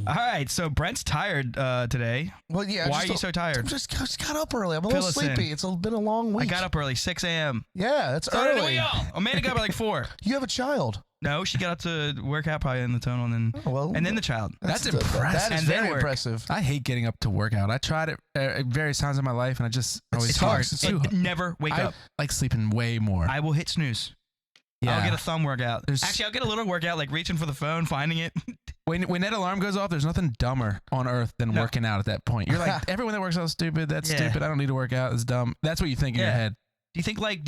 All right, so Brent's tired today. Well, yeah. Why are you so tired? Just got up early. I'm a Fill little us sleepy. in. It's been a long week. I got up early, 6 a.m. Yeah, that's So did early. we all. Amanda got up at like 4. You have a child. No, she got up to work out probably in the tunnel, and then Oh, well, and then the child. That's impressive. That is And then very work. impressive. I hate getting up to work out. I tried it at various times in my life, and I just always It's feel hard. like it's too hard. Never wake I up. like sleeping way more. I will hit snooze. yeah. I'll get a thumb workout. There's- Actually, I'll get a little workout, like reaching for the phone, finding it. when that alarm goes off, there's nothing dumber on earth than No. working out at that point. You're like, everyone that works out is stupid. That's Yeah. stupid. I don't need to work out. It's dumb. That's what you think in your Yeah. head. Do you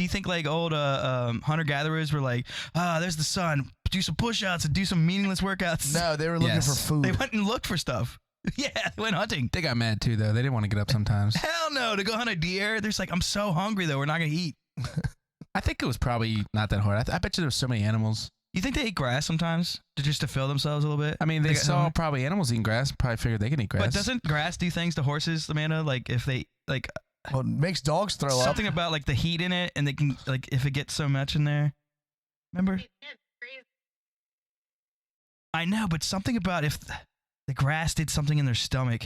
think like old hunter gatherers were like, there's the sun, do some push-ups and do some meaningless workouts? No, they were looking Yes. for food. They went and looked for stuff. Yeah, they went hunting. They got mad too, though. They didn't want to get up sometimes. Hell no, to go hunt a deer. They're just like, I'm so hungry though, we're not gonna eat. I think it was probably not that hard. I bet you there was so many animals. You think they eat grass sometimes to fill themselves a little bit? I mean, they They got saw hungry? probably animals eating grass. Probably figured they can eat grass. But doesn't grass do things to horses, Amanda? Like if they like Well, it makes dogs throw up. something about like the heat in it, and they can like if it gets so much in there. Remember? I know, but something about if the grass did something in their stomach,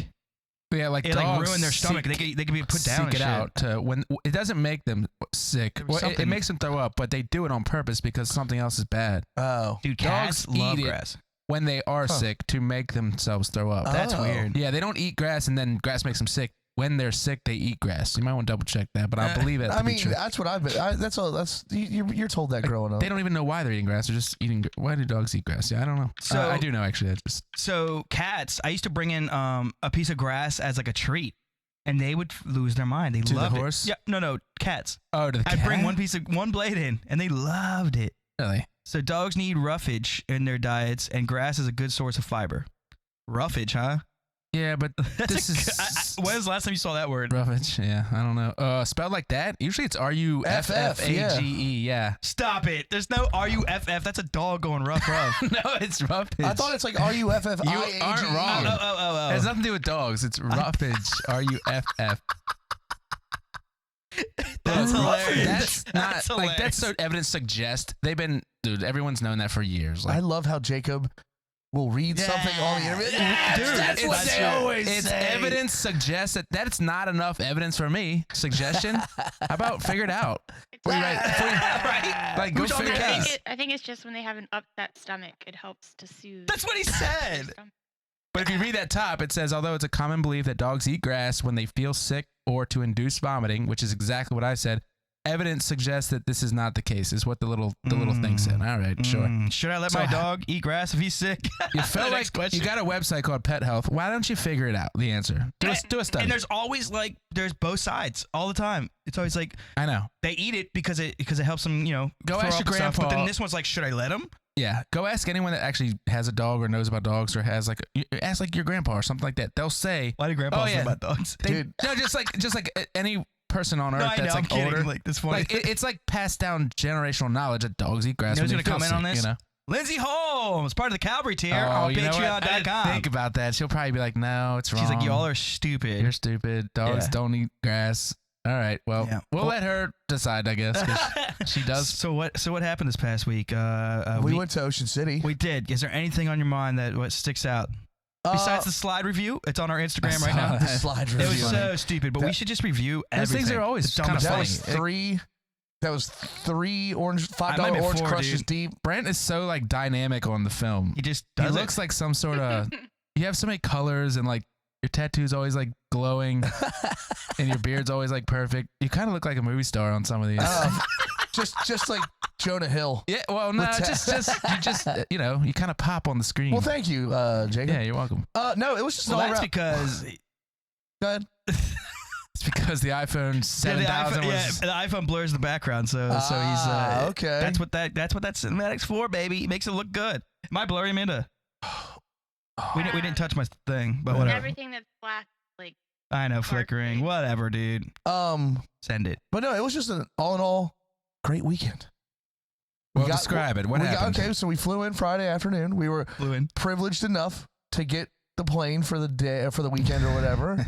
Yeah, like it dogs like ruined their stomach. seek- They could be put down. seek And it shit. out to when it doesn't make them sick. There was Well, it something- makes them throw up, but they do it on purpose because something else is bad Oh. Dude, cats Dogs love eat it. grass. when they are Huh. sick to make themselves throw up. That's Oh. weird. Yeah, they don't eat grass and then grass makes them sick. When they're sick, they eat grass. You might want to double check that, but I believe it. I to be mean, true. that's what I've been. That's all. That's you're told that growing up. They don't even know why they're eating grass. They're just eating. Why do dogs eat grass? Yeah, I don't know. So- I do know actually. I just So cats, I used to bring in a piece of grass as like a treat, and they would lose their mind. They To the loved horse? it. Yeah, no, cats. to the I'd bring cat? one blade in, and they loved it. Really? So dogs need roughage in their diets, and grass is a good source of fiber. Roughage, huh? Yeah, but That's this is when was the last time you saw that word? roughage. Yeah, I don't know. Spelled like that? Usually it's RUFFAGE. Yeah. Stop it. There's no RUFF. That's a dog going rough. No, it's roughage. I thought it's like RUFF. You aren't wrong. Oh. It has nothing to do with dogs. It's roughage. RUFF. That's Look, hilarious. That's not That's like that's so hilarious. evidence suggest they've been dude. Everyone's known that for years. I Like, love how Jacob will read something on the internet. Yeah, Dude, that's it's what they true. always it's say. evidence suggests that that's not enough evidence for me. Suggestion? How about figure it out? Before you write- before you- Right? like go Who's on the figure it out. case? I think it's just when they have an upset stomach, it helps to soothe. That's what he their said. stomach. But if you read that top, it says, although it's a common belief that dogs eat grass when they feel sick or to induce vomiting, which is exactly what I said, evidence suggests that this is not the case, is what the little thing said. All right, sure. Should I let So my how- dog eat grass if he's sick? You felt Next like question. you got a website called Pet Health. Why don't you figure it out? The answer. Do a study. And there's always like there's both sides all the time. It's always like I know. they eat it because it helps them, Go throw ask up your and stuff. But grandpa. then this one's like, should I let him? Yeah. Go ask anyone that actually has a dog or knows about dogs or has like ask like your grandpa or something like that. They'll say Why do grandpas Oh, yeah. know about dogs? Dude. no, just like any person on earth No, I know. that's I'm like kidding. older. Like this funny. Like it's like passed down generational knowledge that dogs eat grass. You know when who's they gonna feel comment on sick, this? You know? Lindsay Holmes, part of the Calvary tier on you know what? I didn't Patreon.com. think about that. She'll probably be like, "No, it's wrong." She's like, y'all are stupid. You're stupid. Dogs Yeah. don't eat grass. All right. Well, Yeah. we'll Well- let her decide, I guess. 'Cause she does. So what happened this past week? We went to Ocean City. We did. Is there anything on your mind that what sticks out besides the slide review? It's on our Instagram right now. saw the slide It review. was so stupid, but we should just review Those everything. things are always It's dumb kinda as that fuck. was funny. That was three orange I might $5 be orange 4, crushes dude. deep. Brent is so like dynamic on the film. He just He does it. looks like some sort of. You have so many colors and like your tattoo's always like glowing, and your beard's always like perfect. You kind of look like a movie star on some of these. Just like Jonah Hill. Yeah, well, no, With you know, you kind of pop on the screen. Well, thank you, Jacob. Yeah, you're welcome. No, it was just well, all that's around. because Go ahead. It's because the iPhone 7000 was. the iPhone blurs the background, so he's okay. That's what that cinematic's for, baby. It makes it look good. Am I blurry, Amanda? We didn't touch my thing, but whatever. Everything that's black, like I know, flickering. Whatever, dude. Send it. But no, it was just an all in all great weekend. Well, describe it. What happened? Okay, so we flew in Friday afternoon. We were Flew in. privileged enough to get the plane for the day for the weekend or whatever.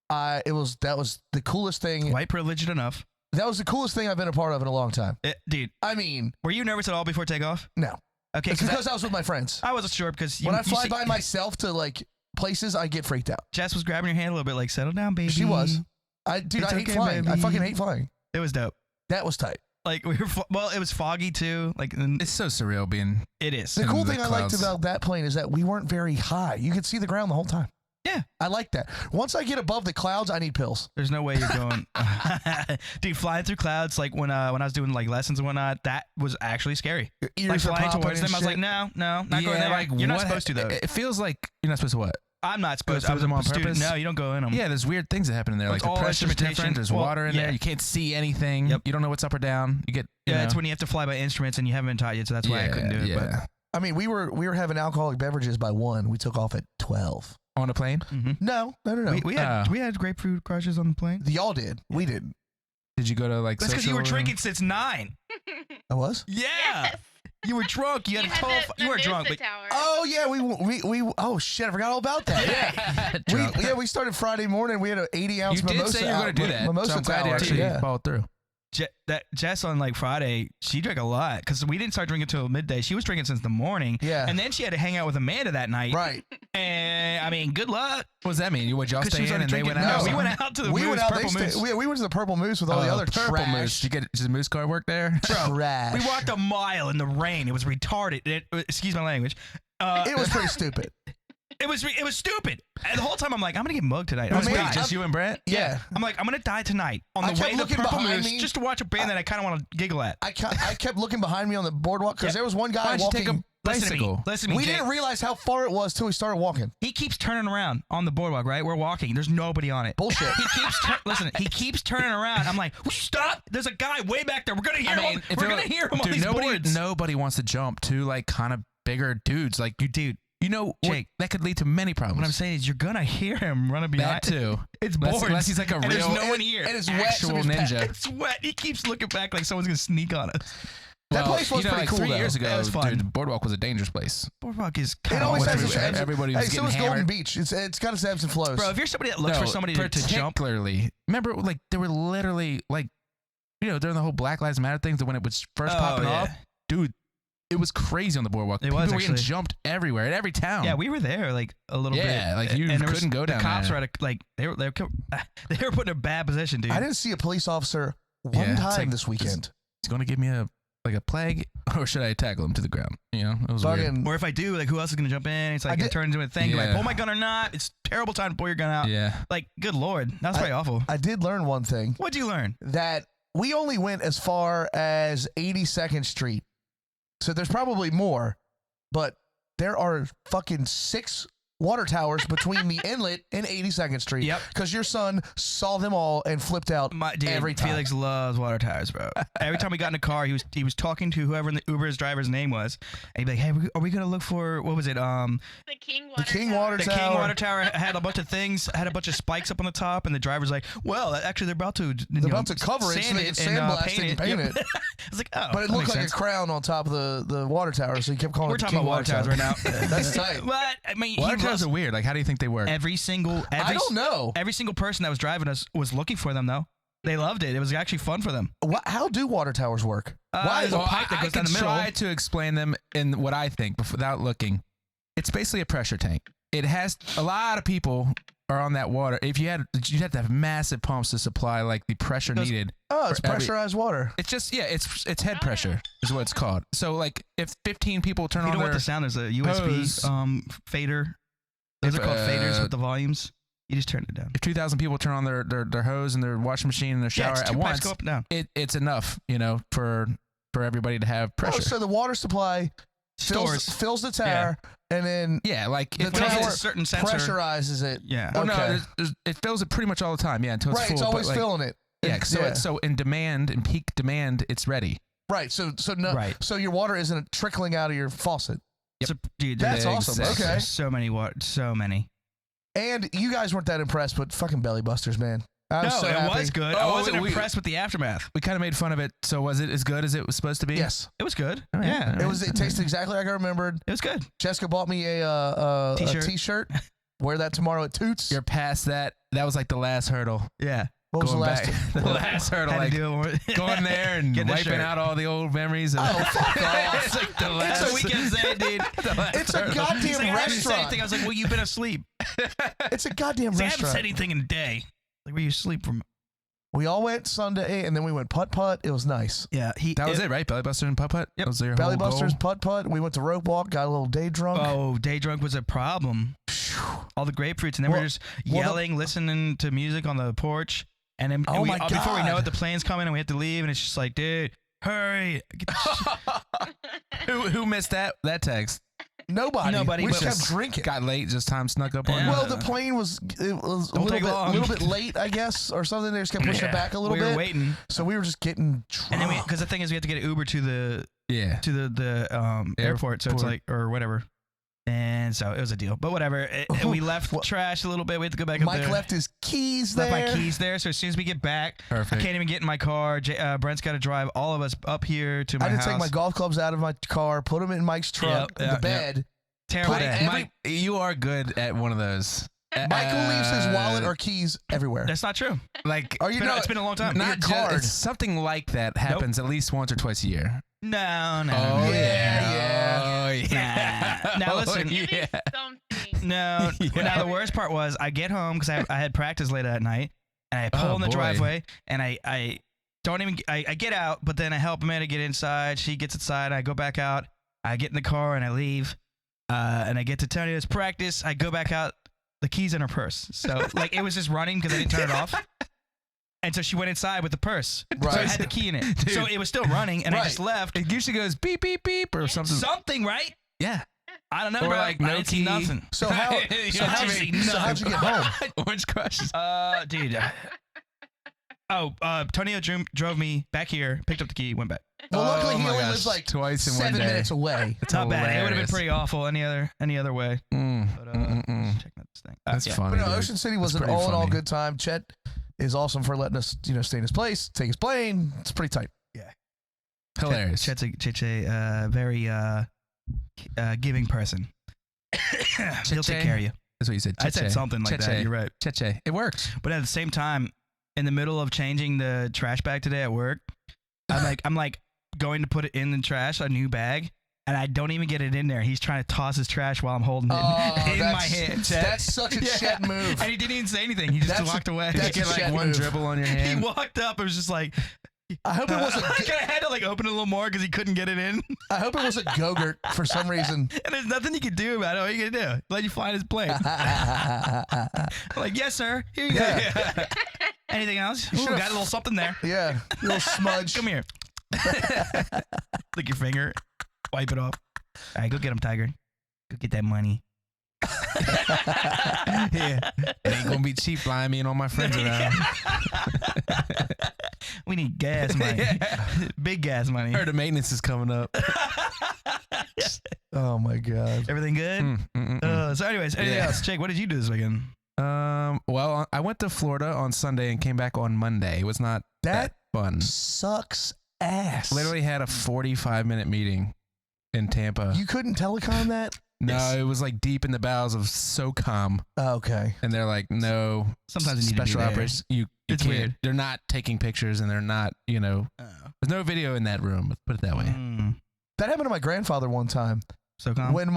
That was the coolest thing. White privileged enough. That was the coolest thing I've been a part of in a long time. Dude, I mean, were you nervous at all before takeoff? no. Okay, It's because I was with my friends. I wasn't sure because When I fly by myself to like places, I get freaked out. Jess was grabbing your hand a little bit, like settle down, baby. She was. I It's hate okay, flying. I baby. fucking hate flying. It was dope. That was tight. Like we were, well, it was foggy too. Like It's so surreal being. it is. The And cool the thing I liked clouds. about that plane is that we weren't very high. You could see the ground the whole time. Yeah. I like that. Once I get above the clouds, I need pills. There's no way you're going, dude. Flying through clouds, like when I was doing like lessons and whatnot, that was actually scary. Your Like ears are flying popping towards and them, I was like, shit. no, not going there. like You're not what- supposed to though. It feels like you're not supposed to what? I'm not supposed. Go I was through them a on student. purpose? No, you don't go in them. Yeah, there's weird things that happen in there. It's Like the all pressure's instrumentation. different. There's Well, water in yeah. there. You can't see anything. Yep. You don't know what's up or down. You get. You Yeah, know, it's when you have to fly by instruments and you haven't been taught yet, so that's why I couldn't do it. Yeah. I mean, we were having alcoholic beverages by 1. We took off at 12. On a plane? But No. we had grapefruit crushes on the plane. Y'all did. We didn't. Did you go to like? That's because you were social- drinking since 9. I was? Yeah, Yes. you were drunk. You had a total. You weren't drunk, but Tower. Oh, yeah. We oh, shit. I forgot all about that. Yeah. Drunk. We started Friday morning. We had an 80-ounce You mimosa. did say you were going to do that. Mimosa So I'm glad you tower, actually yeah. followed through. Jess on like Friday, she drank a lot because we didn't start drinking until midday. She was drinking since the morning. Yeah. And then she had to hang out with Amanda that night. Right. And I mean, good luck. What does that mean? Would y'all 'Cause she stay was in already and they drinking. went out? No, we went out to the We Moose, went out. Purple Moose. We went to the Purple Moose with all the other Purple trash. Moose. Did the Moose car work there? Trash. We walked a mile in the rain. It was retarded. Excuse my language. It was pretty stupid. It was stupid. And the whole time I'm like, I'm gonna get mugged tonight. Well, I'm gonna man, die. Just you and Brent? Yeah. I'm like, I'm gonna die tonight on I the kept way to looking Purple behind Moose me. just to watch a band that I kind of want to giggle at. I kept looking behind me on the boardwalk because Yeah. there was one guy Why'd you walking. take a Listen to me. bicycle? Listen to me. We Jake. didn't realize how far it was till we started walking. He keeps turning around on the boardwalk, right? We're walking. There's nobody on it. Bullshit. Listen, he keeps turning around. I'm like, will you stop? There's a guy way back there. We're gonna hear him. if We're they're gonna like- hear him on dude, these boards. nobody wants to jump to like kind of bigger dudes. Like you, Dude, you know, Jake, that could lead to many problems. what I'm saying is you're gonna hear him running behind. that too. It's Unless- boards. unless he's like a and real- there's no one here. And it's wet. actual so it's ninja. It's wet. He keeps looking back like someone's gonna sneak on us. That place was you know, pretty like cool, 3 though. years ago, That was fun. dude, Boardwalk was a dangerous place. Boardwalk is It kind always of has everybody- its ebbs. everybody was Hey, so getting is Golden hammered. Beach. It's got its ebbs and flows. Bro, if you're somebody that looks for somebody to jump, particularly. Remember, like they were literally like, you know, during the whole Black Lives Matter things, when it was first popping off, dude, it was crazy on the Boardwalk. It was People were getting actually. jumped everywhere in every town. Yeah, we were there like a little bit. Yeah, like, you and there couldn't go down The cops there. were at a, like they were put in a bad position, dude. I didn't see a police officer one Yeah, it's time like- this weekend. He's going to give me a plague, or should I tackle him to the ground? You know, it was weird. Fucking, Or if I do, like who else is gonna jump in? It's like I it did- turns into a thing. Do I Yeah. pull my gun or not? It's a terrible time to pull your gun out. Yeah, Like, good lord, that's pretty awful. I did learn one thing, What'd you learn? that we only went as far as 82nd Street. So there's probably more, but there are fucking 6 water towers between the inlet and 82nd Street. Yep. Because your son saw them all and flipped out Dude, every time. Felix loves water towers, bro. Every time we got in a car, he was talking to whoever in the Uber's driver's name was, and he'd be like, "Hey, are we gonna look for what was it? The King Water King Tower. Water The Tower. King Water Tower had a bunch of things, had a bunch of spikes up on the top, and the driver's like, "Well, actually, they're about to, They're about to cover it so they can sandblast it and paint it. I was like, "Oh, But it that looked makes like sense. a crown on top of the water tower, so he kept calling We're it the talking King about water towers right now. That's tight. But I mean, water he towers loves are weird. Like, how do you think they work? every I don't know. Every single person that was driving us was looking for them, though. They loved it. It was actually fun for them. How do water towers work? Why is a pipe that goes down the middle? I try to explain them in what I think without looking. It's basically a pressure tank. It has a lot of people are on that water. If you'd have to have massive pumps to supply like the pressure Those- needed. Oh, it's For every- pressurized water. It's just it's head Oh, pressure is what it's called. So like if 15 people turn You on know their what the sound is? A USB hose. fader. Those If, are called faders with the volumes. You just turn it down. if 2,000 people turn on their hose and their washing machine and their Yeah, shower it's at 2 pipes once, go up and down. it's enough, you know, for everybody to have pressure. Oh, so the water supply fills the tower, and then yeah, like the it When it fills tower hits a certain sensor. pressurizes it. Yeah. Well, no, Okay. it fills it pretty much all the time. Yeah, until it's Right, full. it's but, always like, filling it. Yeah, so in peak demand, it's ready. Right, so no, Right. so your water isn't trickling out of your faucet. So, dude, That's there's awesome. Exactly. Okay, so many so many. and you guys weren't that impressed, but fucking belly busters, man. I was No, so it happy. was good. I Oh, wasn't we- impressed with the aftermath. We kind of made fun of it. So was it as good as it was supposed to be? Yes, It was good. All right, Yeah, all right. it tasted exactly like I remembered. it was good. Jessica bought me a T-shirt. t-shirt. Wear that tomorrow at Toots. You're past that. That was like the last hurdle. Yeah. What was the Going last? back, the last hurdle, Had to like do it more. going there and Getting the wiping shirt. out all the old memories. Of, Oh, fuck off. It's like the last. That's what we kept saying, dude. It's a He's goddamn like, I haven't said restaurant. anything. I was like, well, you've been asleep. It's a goddamn He's like, I haven't restaurant. said anything in a day. Like, where you sleep from? We all went Sunday, and then we went putt putt. It was nice. Yeah, That was it, right? Belly Buster and Putt Putt. Yep. That was your Belly whole Busters, goal? putt putt. We went to rope walk, got a little day drunk. Oh, day drunk was a problem. All the grapefruits, and then Well- we're just well, the- yelling, listening to music on the porch, and then Oh and we, my before we know God. it, the plane's coming, and we have to leave, and it's just like, dude, hurry! Get the Who missed that text? Nobody. We but- just kept drinking. Got late, just time snuck up on Yeah. you. Well, the plane was a Don't take little long. bit late, I guess, or something. They just kept pushing it back a little we bit. were waiting, So we were just getting drunk. and then because the thing is, we have to get an Uber to the yeah. airport, so it's Airport. like or whatever. And so it was a deal, but whatever. We left Well, trash a little bit. We had to go back up Mike there. left his keys Left there. my keys there. So as soon as we get back, Perfect. I can't even get in my car. Brent's got to drive all of us up here to my I had house. to take my golf clubs out of my car, put them in Mike's truck, Yep, the bed. Terrible put day. every- Mike, you are good at one of those. Michael leaves his wallet or keys everywhere. That's not true. like. Are you It's been a long time. Your Not card. just, something like that happens at least once or twice a year. No. yeah. Oh, yeah. Nah. Now Oh, listen. Give yeah. me something. No. Yeah. Now the worst part was I get home because I had practice late at night, and I pull Oh, in the boy. driveway, and I don't even I get out, but then I help Amanda get inside. She gets inside. I go back out. I get in the car and I leave, and I get to Tony's practice. I go back out. The keys in her purse. So like it was just running because I didn't turn it off. And so she went inside with the purse. So Right. it had the key in it. Dude. So it was still running, and I just left. It usually goes beep beep beep or something. Something, right? Yeah. I don't know, Or bro. like I no didn't see key. nothing. So how? You so know how'd what I you, mean? so how'd you get home? Orange Crush. Dude. Tonio drove me back here, picked up the key, went back. Well, luckily Oh he my only gosh. lives like Twice in 7 one day. minutes away. It's Not bad. It would have been hilarious. pretty awful any other way. Mm, But mm. check this thing. That's Yeah. funny. But no, dude. Ocean City was That's an pretty all in all funny. good time. Chet is awesome for letting us, stay in his place, take his plane. It's pretty tight. Hilarious. Chet's a very giving person. He'll take care of you. That's what you said. I said Cheche. something like that. Cheche. You're right. Cheche. It works. But at the same time, in the middle of changing the trash bag today at work, I'm like going to put it in the trash, a new bag, and I don't even get it in there. He's trying to toss his trash while I'm holding it in my hand. Chet. That's such a Chet move. And he didn't even say anything. He just That's a- walked away. that's You a get like Chet one move. dribble on your He hand. walked up. It was just like, I hope it wasn't. I had to like open it a little more because he couldn't get it in. I hope it wasn't Gogurt for some reason. And there's nothing you can do about it. What are you gonna do? Let you fly his plane. I'm like, yes, sir. Here you go. Anything else? Ooh, got a little something there. Yeah, little smudge. Come here. Lick your finger. Wipe it off. All right, go get him, Tiger. Go get that money. Yeah. It ain't gonna be cheap flying me and all my friends around. We need gas money. Big gas money. Heard the maintenance is coming up. Oh my god. Everything good? So anyways, anything Yeah. else? Jake, what did you do this weekend? Well, I went to Florida on Sunday and came back on Monday. It was not that fun. Sucks ass. Literally had a 45-minute meeting in Tampa. You couldn't telecom that? No, it was like deep in the bowels of SOCOM, Oh, okay. and they're like, no, Sometimes you need to be special there. operations. You It's can't. weird. They're not taking pictures, and they're not. There's no video in that room. Let's put it that way. That happened to my grandfather one time. So calm. When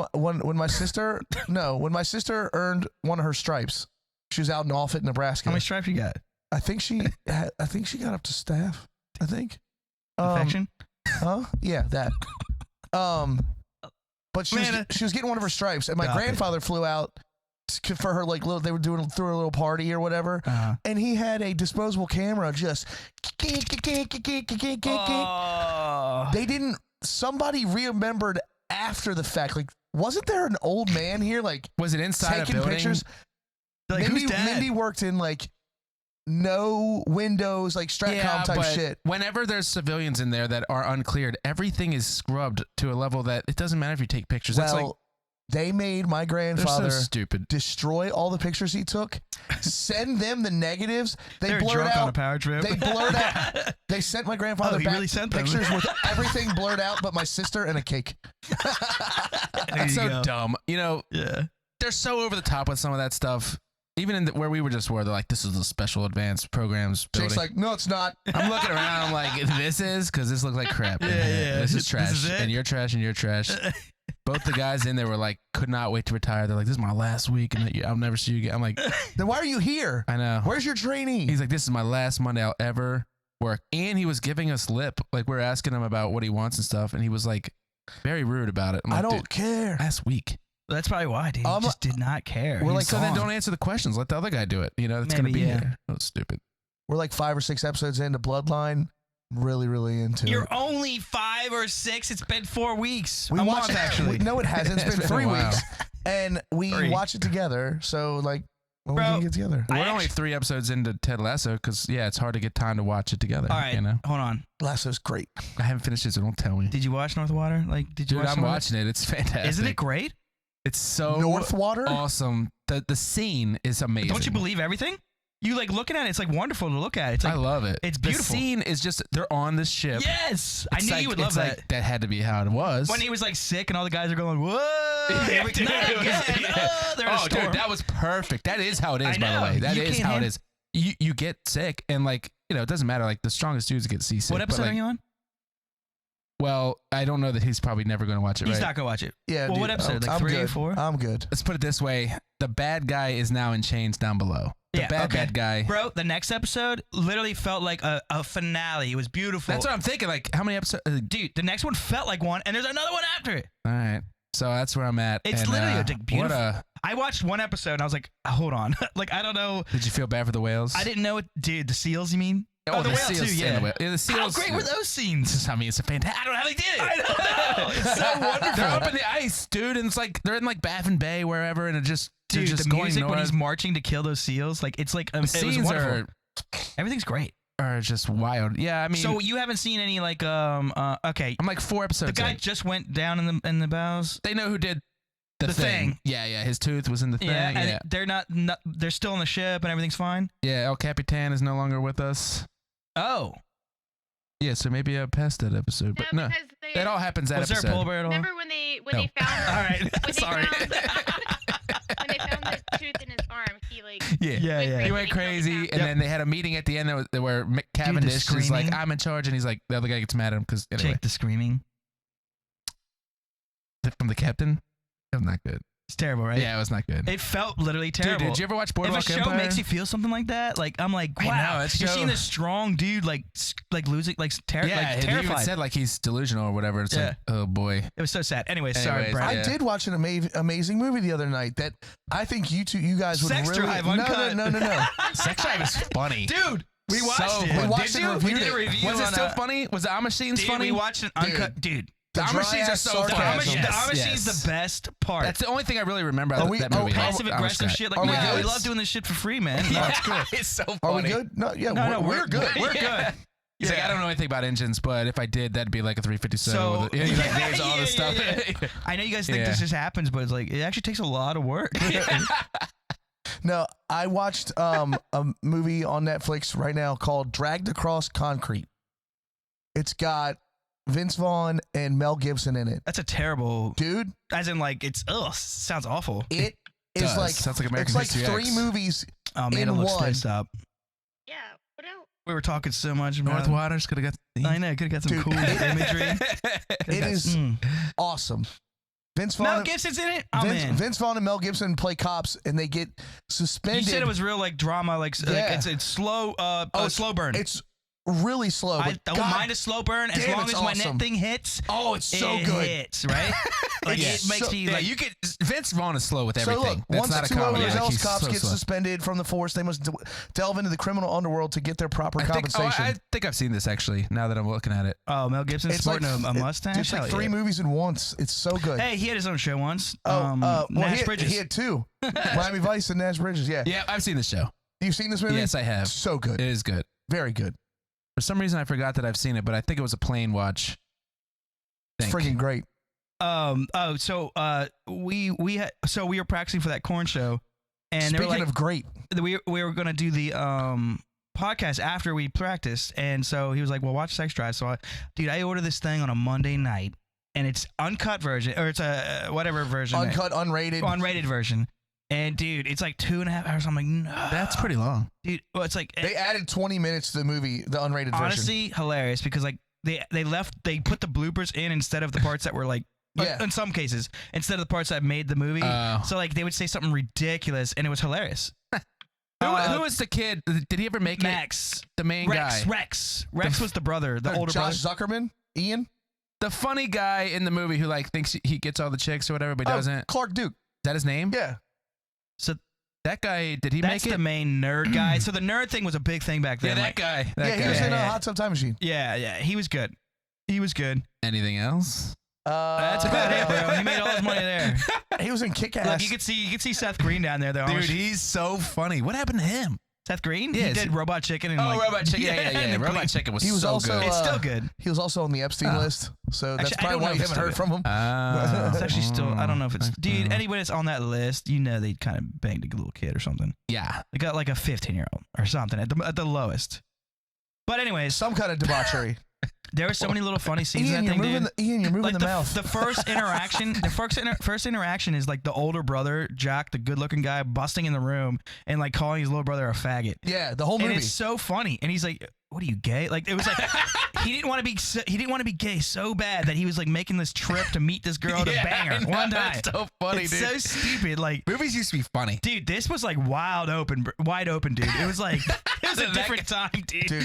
my sister when my sister earned one of her stripes. She was out in Offutt, Nebraska. How many stripes you got? I think she got up to staff. I think. Infection? Huh? Yeah, that. But she was getting one of her stripes, and my Stop it. grandfather flew out for her they were doing through a little party or whatever, and he had a disposable camera just. Oh. They didn't. Somebody remembered after the fact. Like, wasn't there an old man here like Was it inside a taking building? pictures? Like, Mindy, who's dad? Mindy worked in like no windows, like Stratcom type but shit. whenever there's civilians in there that are uncleared, everything is scrubbed to a level that it doesn't matter if you take pictures. That's like Well, they made my they're grandfather so stupid. destroy all the pictures he took, send them the negatives. They They're blurred drunk on a out. power trip. They blurred out. They sent my grandfather Oh, he back really sent them. pictures with everything blurred out, but my sister and a cake. There That's you so go. dumb. Yeah. They're so over the top with some of that stuff. Even in where we were they're like, this is a special advanced programs building. Jake's like, no, it's not. I'm looking around. I'm like, this is because this looks like crap. Yeah, yeah. This is This trash, is it? and you're trash, and you're trash. Both the guys in there were like, could not wait to retire. They're like, this is my last week, and I'll never see you again. I'm like, Then why are you here? I know. Where's your trainee? He's like, this is my last Monday I'll ever work, and he was giving us lip. Like we're asking him about what he wants and stuff, and he was like, very rude about it. I'm I like, don't dude, care. last week. That's probably why, dude. He just did not care. We're He's like, So then gone. don't answer the questions. Let the other guy do it. You know, it's gonna Maybe, be yeah. here. Oh, stupid. We're like 5 or 6 episodes into Bloodline. Really, really into You're it. only 5 or 6. It's been 4 weeks. We a watched month, actually. No, it hasn't. It's been It's 3 been a while. weeks. And we 3. watch it together. So, like, when we Bro, can get together. I We're only actually- 3 episodes into Ted Lasso because it's hard to get time to watch it together. All right, You know, hold on. Lasso's great. I haven't finished it, so don't tell me. Did you watch Northwater? Like, did you Dude, watch? I'm North- watching it. It's fantastic. Isn't it great? It's so Northwater? awesome. The scene is amazing. Don't you believe everything? You like looking at it. It's like wonderful to look at. It's like I love it. it's The beautiful. scene is just they're on this ship. yes. I It's knew like- you would love it's that. like, that had to be how it was. When he was like sick and all the guys are going, whoa, Yeah, not dude. again. Oh, they're in a Oh, storm. dude, that was perfect. That is how it is, I by the know. way. That You is can't how it hand- is. You get sick and like, it doesn't matter. Like the strongest dudes get seasick. What but, episode like, are you on? Well, I don't know that he's probably never going to watch it, He's right? not gonna watch it. Yeah. Well, dude, what episode? Like I'm 3, good. 4? I'm good. Let's put it this way. The bad guy is now in chains down below. The Yeah, bad okay. guy. Bro, the next episode literally felt like a finale. It was beautiful. That's what I'm thinking. Like, how many episodes? Dude, the next one felt like one, and there's another one after it. All right. So that's where I'm at. It's and, literally, like, what beautiful. a. I watched one episode and I was like, hold on. Like, I don't know. Did you feel bad for the whales? I didn't know it. Dude, the seals, you mean? Oh, the the whale seals. too, and yeah. the whale. The How seals. great were those scenes? I mean, it's a fantastic. I don't know how they did it. I know. It's so wonderful. They're up in the ice, dude, and it's like they're in like Baffin Bay, wherever, and it just they're Dude, just the going music north. when he's marching to kill those seals, like it's like the it was scenes wonderful. Everything's great. are just wild. Yeah, I mean, So you haven't seen any like okay. I'm like 4 episodes. The guy in. just went down in the bows. They know who did The thing. Yeah, yeah. His tooth was in the thing. Yeah, Yeah, and they're not. They're still on the ship and everything's fine. yeah. El Capitan is no longer with us. Oh, Yeah, so maybe I passed that episode, but no, because they, it all happens that was there episode. a polar bear at all? remember when they No. they found All right, when they sorry. found when they found the tooth in his arm, he like Yeah. Yeah, yeah. He went crazy, and Yep. then they had a meeting at the end where Mick Cavendish is like, screaming. "I'm in charge," and he's like, the other guy gets mad at him because anyway, Jake the screaming. from the captain, it was not good. It's terrible, right? Yeah, it was not good. It felt literally Dude, terrible. did you ever watch if Boardwalk a show Empire? makes you feel something like that, like I'm like, I wow, know, that you're show- seeing this strong dude like losing, like, yeah, like he even terrified. said like he's delusional or whatever. It's Yeah. like, oh boy. It was so sad. Anyway, sorry, Anyways, Brad. yeah. I did watch an amazing movie the other night that I think you guys would Sex really. Drive, no, Uncut. no. Sex Drive is funny. Dude, we watched So it. funny. We watched Did it you? and We reviewed did a it. review Was it on still a- funny? Was the Amish scenes Dude, funny? we watched an uncut. Dude, The Amish scenes are dry-ass so the funny. sarcasm. Amish, Yes, the Amish yes. scene's the best part. That's the only thing I really remember Are about we- that oh, movie. passive Amish aggressive guy. shit. Like, Are we no, we good? love doing this shit for free, man. No, Yeah, it's cool. it's so funny. Are we good? No, yeah, No, we're good. We're Yeah. good. He's like, Yeah. I don't know anything about engines, but if I did, that'd be like a 357. So- with it. He's like, Yeah, names all this yeah, stuff. yeah, I know you guys think Yeah. this just happens, but it's like it actually takes a lot of work. No, I watched a movie on Netflix right now called Dragged Across Concrete. It's got Vince Vaughn and Mel Gibson in it. That's a terrible, Dude, as in like it's sounds awful. it is Does. like Sounds like American it's like History 3 X. movies. Oh man, in it looks one. stressed up. yeah. What else? We were talking so much about. North Waters could have got. I know, could have got some Dude, cool imagery. It is awesome. Vince Vaughn, Mel Gibson's in it. Oh man. Vince Vaughn and Mel Gibson play cops, and they get suspended. You said it was real like drama, like, Yeah. it's slow, slow burn. It's really slow. I But don't God, mind a slow burn as damn, long it's as my awesome. net thing hits. oh, it's so it good. hits, right? Like It's it makes so- me Yeah, like you could. Vince Vaughn is slow with So everything. look, That's once not the a 2 comedy. Like, overzealous he's cops so get slow. suspended from the force, they must delve into the criminal underworld to get their proper compensation. I think I've seen this actually. Now that I'm looking at it. oh, Mel Gibson It's sporting like- a mustache. It's like Hell 3 yeah. movies in once. It's so good. Hey, he had his own show once. well, Nash Bridges. he had 2. Miami Vice and Nash Bridges. Yeah. Yeah, I've seen this show. You've seen this movie? Yes, I have. So good. It is good. Very good. For some reason, I forgot that I've seen it, but I think it was a plane watch. It's freaking great. we were practicing for that corn show, and they were Speaking like, of great, we were gonna do the podcast after we practiced, and so he was like, "Well, watch Sex Drive." So, I ordered this thing on a Monday night, and it's uncut version, or it's a whatever version, uncut, unrated. unrated version. And dude, it's like 2.5 hours. I'm like, no. That's pretty long. Dude, well, it's like They added 20 minutes to the movie, the unrated version. honestly hilarious because like they put the bloopers in instead of the parts that were like Yeah. in some cases instead of the parts that made the movie. Oh. So like they would say something ridiculous and it was hilarious. Who was the kid? Did he ever make Max. it? The main guy. Rex was the brother, the older Josh brother. Zuckerman? Ian? The funny guy in the movie who like thinks he gets all the chicks or whatever, but doesn't. Is Clark Duke. that his name? Yeah. So That guy, did he that's make it? the main nerd guy. So the nerd thing was a big thing back then. Yeah, like- that guy. Yeah, he was guy. in Yeah. Hot Tub Time Machine. yeah, he was good. He was good. Anything else? That's about it, bro. He made all his money there. He was in Kick-Ass. Look, you could see Seth Green down there. Dude, he's so funny. What happened to him? Seth Green? Yes. He did Robot Chicken. And Oh, like, Robot Chicken. Yeah. and Robot Glee. Chicken was He was so also, good. It's still good. He was also on the Epstein list, so that's Actually, I don't probably know why if you it's haven't heard still from him. It's actually still. I don't know if it's. Dude, anybody that's on that list, you know they kind of banged a little kid or something. Yeah. They got like a 15-year-old or something at the lowest. But anyways, Some kind of debauchery. there were so many little funny scenes in Ian, that you're thing, moving dude. Ian, you're moving Like the mouth. the first interaction, first interaction is like the older brother, Jack, the good-looking guy, busting in the room and like calling his little brother a faggot. Yeah, the whole And movie. it's so funny. And he's like, "What are you, gay?" Like it was like he didn't want to be gay so bad that he was like making this trip to meet this girl to bang her one time. That's so funny, It's dude. so stupid. Like, Movies used to be funny. dude, this was like wide open, dude. It was like it was a That different time, dude. Dude,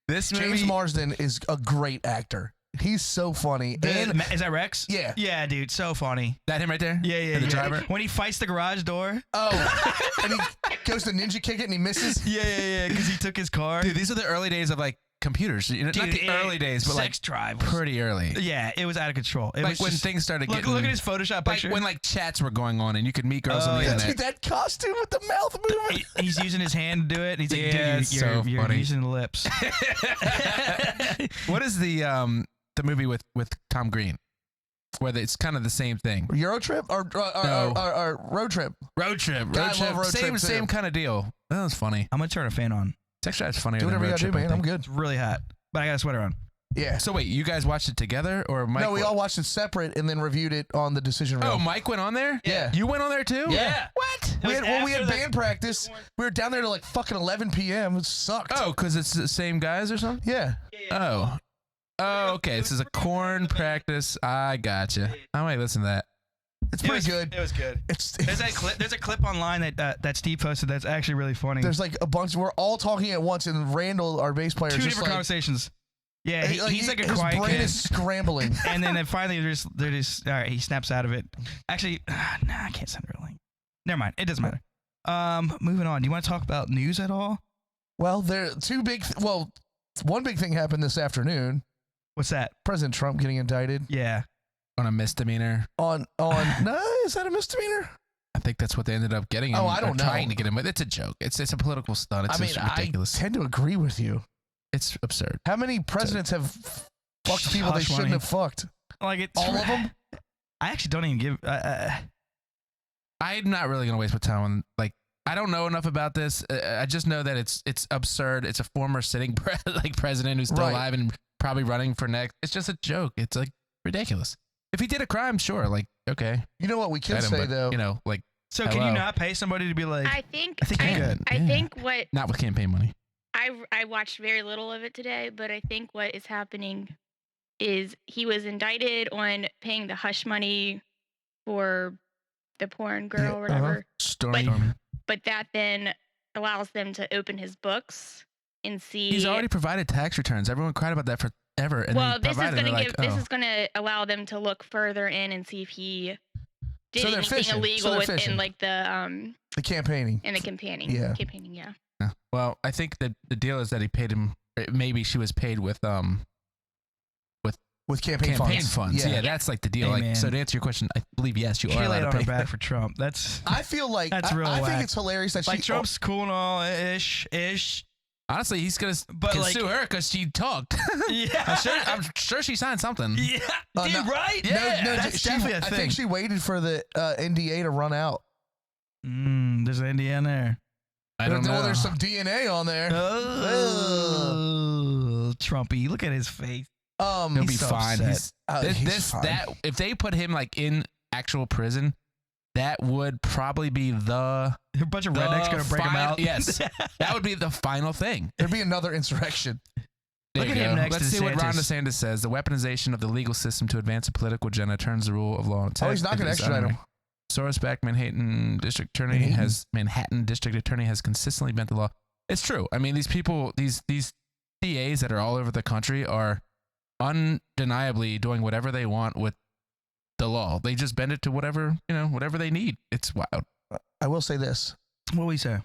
This James movie. Marsden is a great actor. He's so funny. And Is that Rex? Yeah. Yeah, dude, so funny. That him right there? Yeah, The yeah. driver? When he fights the garage door. and he goes to ninja kick it and he misses. Yeah, because he took his car. Dude, these are the early days of like computers. You know, not the early days, but like Sex Drive. was- pretty early. Yeah, it was out of control. It Like was when just, things started look, getting. look at his Photoshop like picture. when like chats were going on and you could meet girls Oh, on the yeah. Dude, internet. that costume with the mouth moving. He's using his hand to do it. And he's like, Yeah, dude, it's you're, so you're funny. using the lips. What is the movie with Tom Green? Where it's kind of the same thing. Euro trip or road trip? Road trip. God, I love Road same Trip, too. same kind of deal. That was funny. I'm gonna turn a fan on. Sex Drive's funnier Do than whatever you Road gotta do, Trip, I man. I'm think. good. It's really hot, but I got a sweater on. Yeah. So wait, you guys watched it together or Mike? No, we all watched it separate and then reviewed it on the decision reel. Oh, Mike went on there? Yeah. You went on there too? Yeah. What? we had, when we had after the- band practice, we were down there till like fucking 11 p.m. It sucked. Oh, because it's the same guys or something? Yeah. Oh. Oh, okay. This is a corn practice. I gotcha. I might listen to that. It's pretty good. It was good. It's There's a clip online that Steve posted that's actually really funny. there's like a bunch. We're all talking at once, and Randall, our bass player, two is just different like, conversations. Yeah, he's like a his quiet brain kid. is scrambling. And then finally they're just all right. He snaps out of it. Actually, nah, I can't send her a link. Never mind. It doesn't matter. Moving on. Do you want to talk about news at all? Well, there two big. One big thing happened this afternoon. What's that? President Trump getting indicted On Yeah. a misdemeanor. on. No, is that a misdemeanor? I think that's what they ended up getting him. Oh, I or don't know. Trying to get him with. It's a joke. It's a political stunt. It's I mean, just ridiculous. I tend to agree with you. It's absurd. How many presidents have fucked people they Hush shouldn't money. have fucked? Like it's All of them? I actually don't even give. I'm not really gonna waste my time on like. I don't know enough about this. I just know that it's absurd. It's a former sitting president who's still Right. alive and probably running for next. It's just a joke. It's like ridiculous. If he did a crime, sure, like okay, You know what we can Item, say but, though. you know, like So can you Hello. not pay somebody to be like? I think I think you could. I Yeah. think what not with campaign money. I watched very little of it today, but I think what is happening is he was indicted on paying the hush money for the porn girl Yeah, or whatever. Stormy. But that then allows them to open his books and see. He's already provided tax returns. Everyone cried about that forever. And well, then this is provided, going to they're give. like, This oh. is going to allow them to look further in and see if he did So they're anything fishing. So illegal they're within fishing. like the campaigning. in the campaigning. Yeah. Campaigning, yeah. Yeah. Well, I think that the deal is that he paid him. Maybe she was paid with With campaign funds. Yeah. that's like the deal. Hey, like, man. so to answer your question, I believe yes, you are She allowed laid to on pay. her back for Trump. That's I feel like That's real I think whack. it's hilarious that like she Trump's cool and all ish. Honestly, he's gonna But, can like- sue her because she talked. Yeah. I'm sure she signed something. Yeah, dude, no- right? No, Yeah, no, that's she, definitely a I thing. think she waited for the NDA to run out. There's an NDA in there. I don't know. Well, there's some DNA on there. Oh, Trumpy, look at his face. He'll be He's so fine. upset. He's, He's fine. that if they put him like in actual prison, that would probably be the A bunch of rednecks gonna break them out. Yes, that would be the final thing. There'd be another insurrection. There Look you at him go. next Let's to see what Ron DeSantis. DeSantis says. The weaponization of the legal system to advance a political agenda turns the rule of law on its Oh, head. he's not It going to is extradite him. Soros-backed Manhattan District Attorney has consistently bent the law. It's true. I mean, these people, these DAs that are all over the country are undeniably doing whatever they want with the law. They just bend it to whatever they need. It's wild. I will say this. What we say?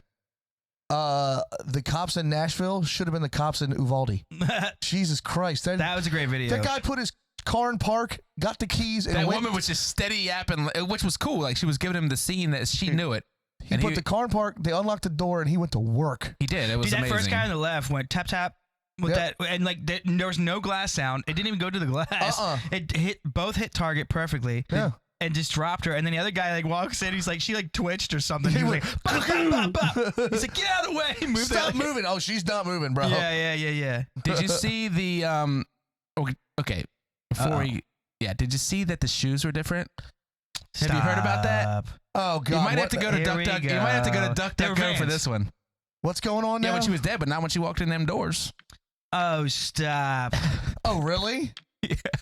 The cops in Nashville should have been the cops in Uvalde. That Jesus Christ. That was a great video. guy put his car in park, got the keys, and That went. woman was just steady yapping, which was cool. Like she was giving him the scene that she knew it. He and put the car in park, they unlocked the door, and he went to work. He did. It was Dude, that amazing. first guy on the left went tap tap with Yep. that, and like there was no glass sound. It didn't even go to the glass. It both hit target perfectly. Yeah. And just dropped her, and then the other guy like walks in. He's like, she like twitched or something. He He was went, like, "Bah, bah, bah, bah." He's like, get out of the way. He moved Stop out. moving. Oh, she's not moving, bro. Yeah. Did you see the okay, before did you see that the shoes were different? Have you heard about that? Stop. Oh, God. You might have what to the- go to Here Duck we Duck. You might have to go to Duck They were Duck Go for Vans. this one. What's going on now? Yeah, when she was dead, but not when she walked in them doors. Oh, stop. Oh, really?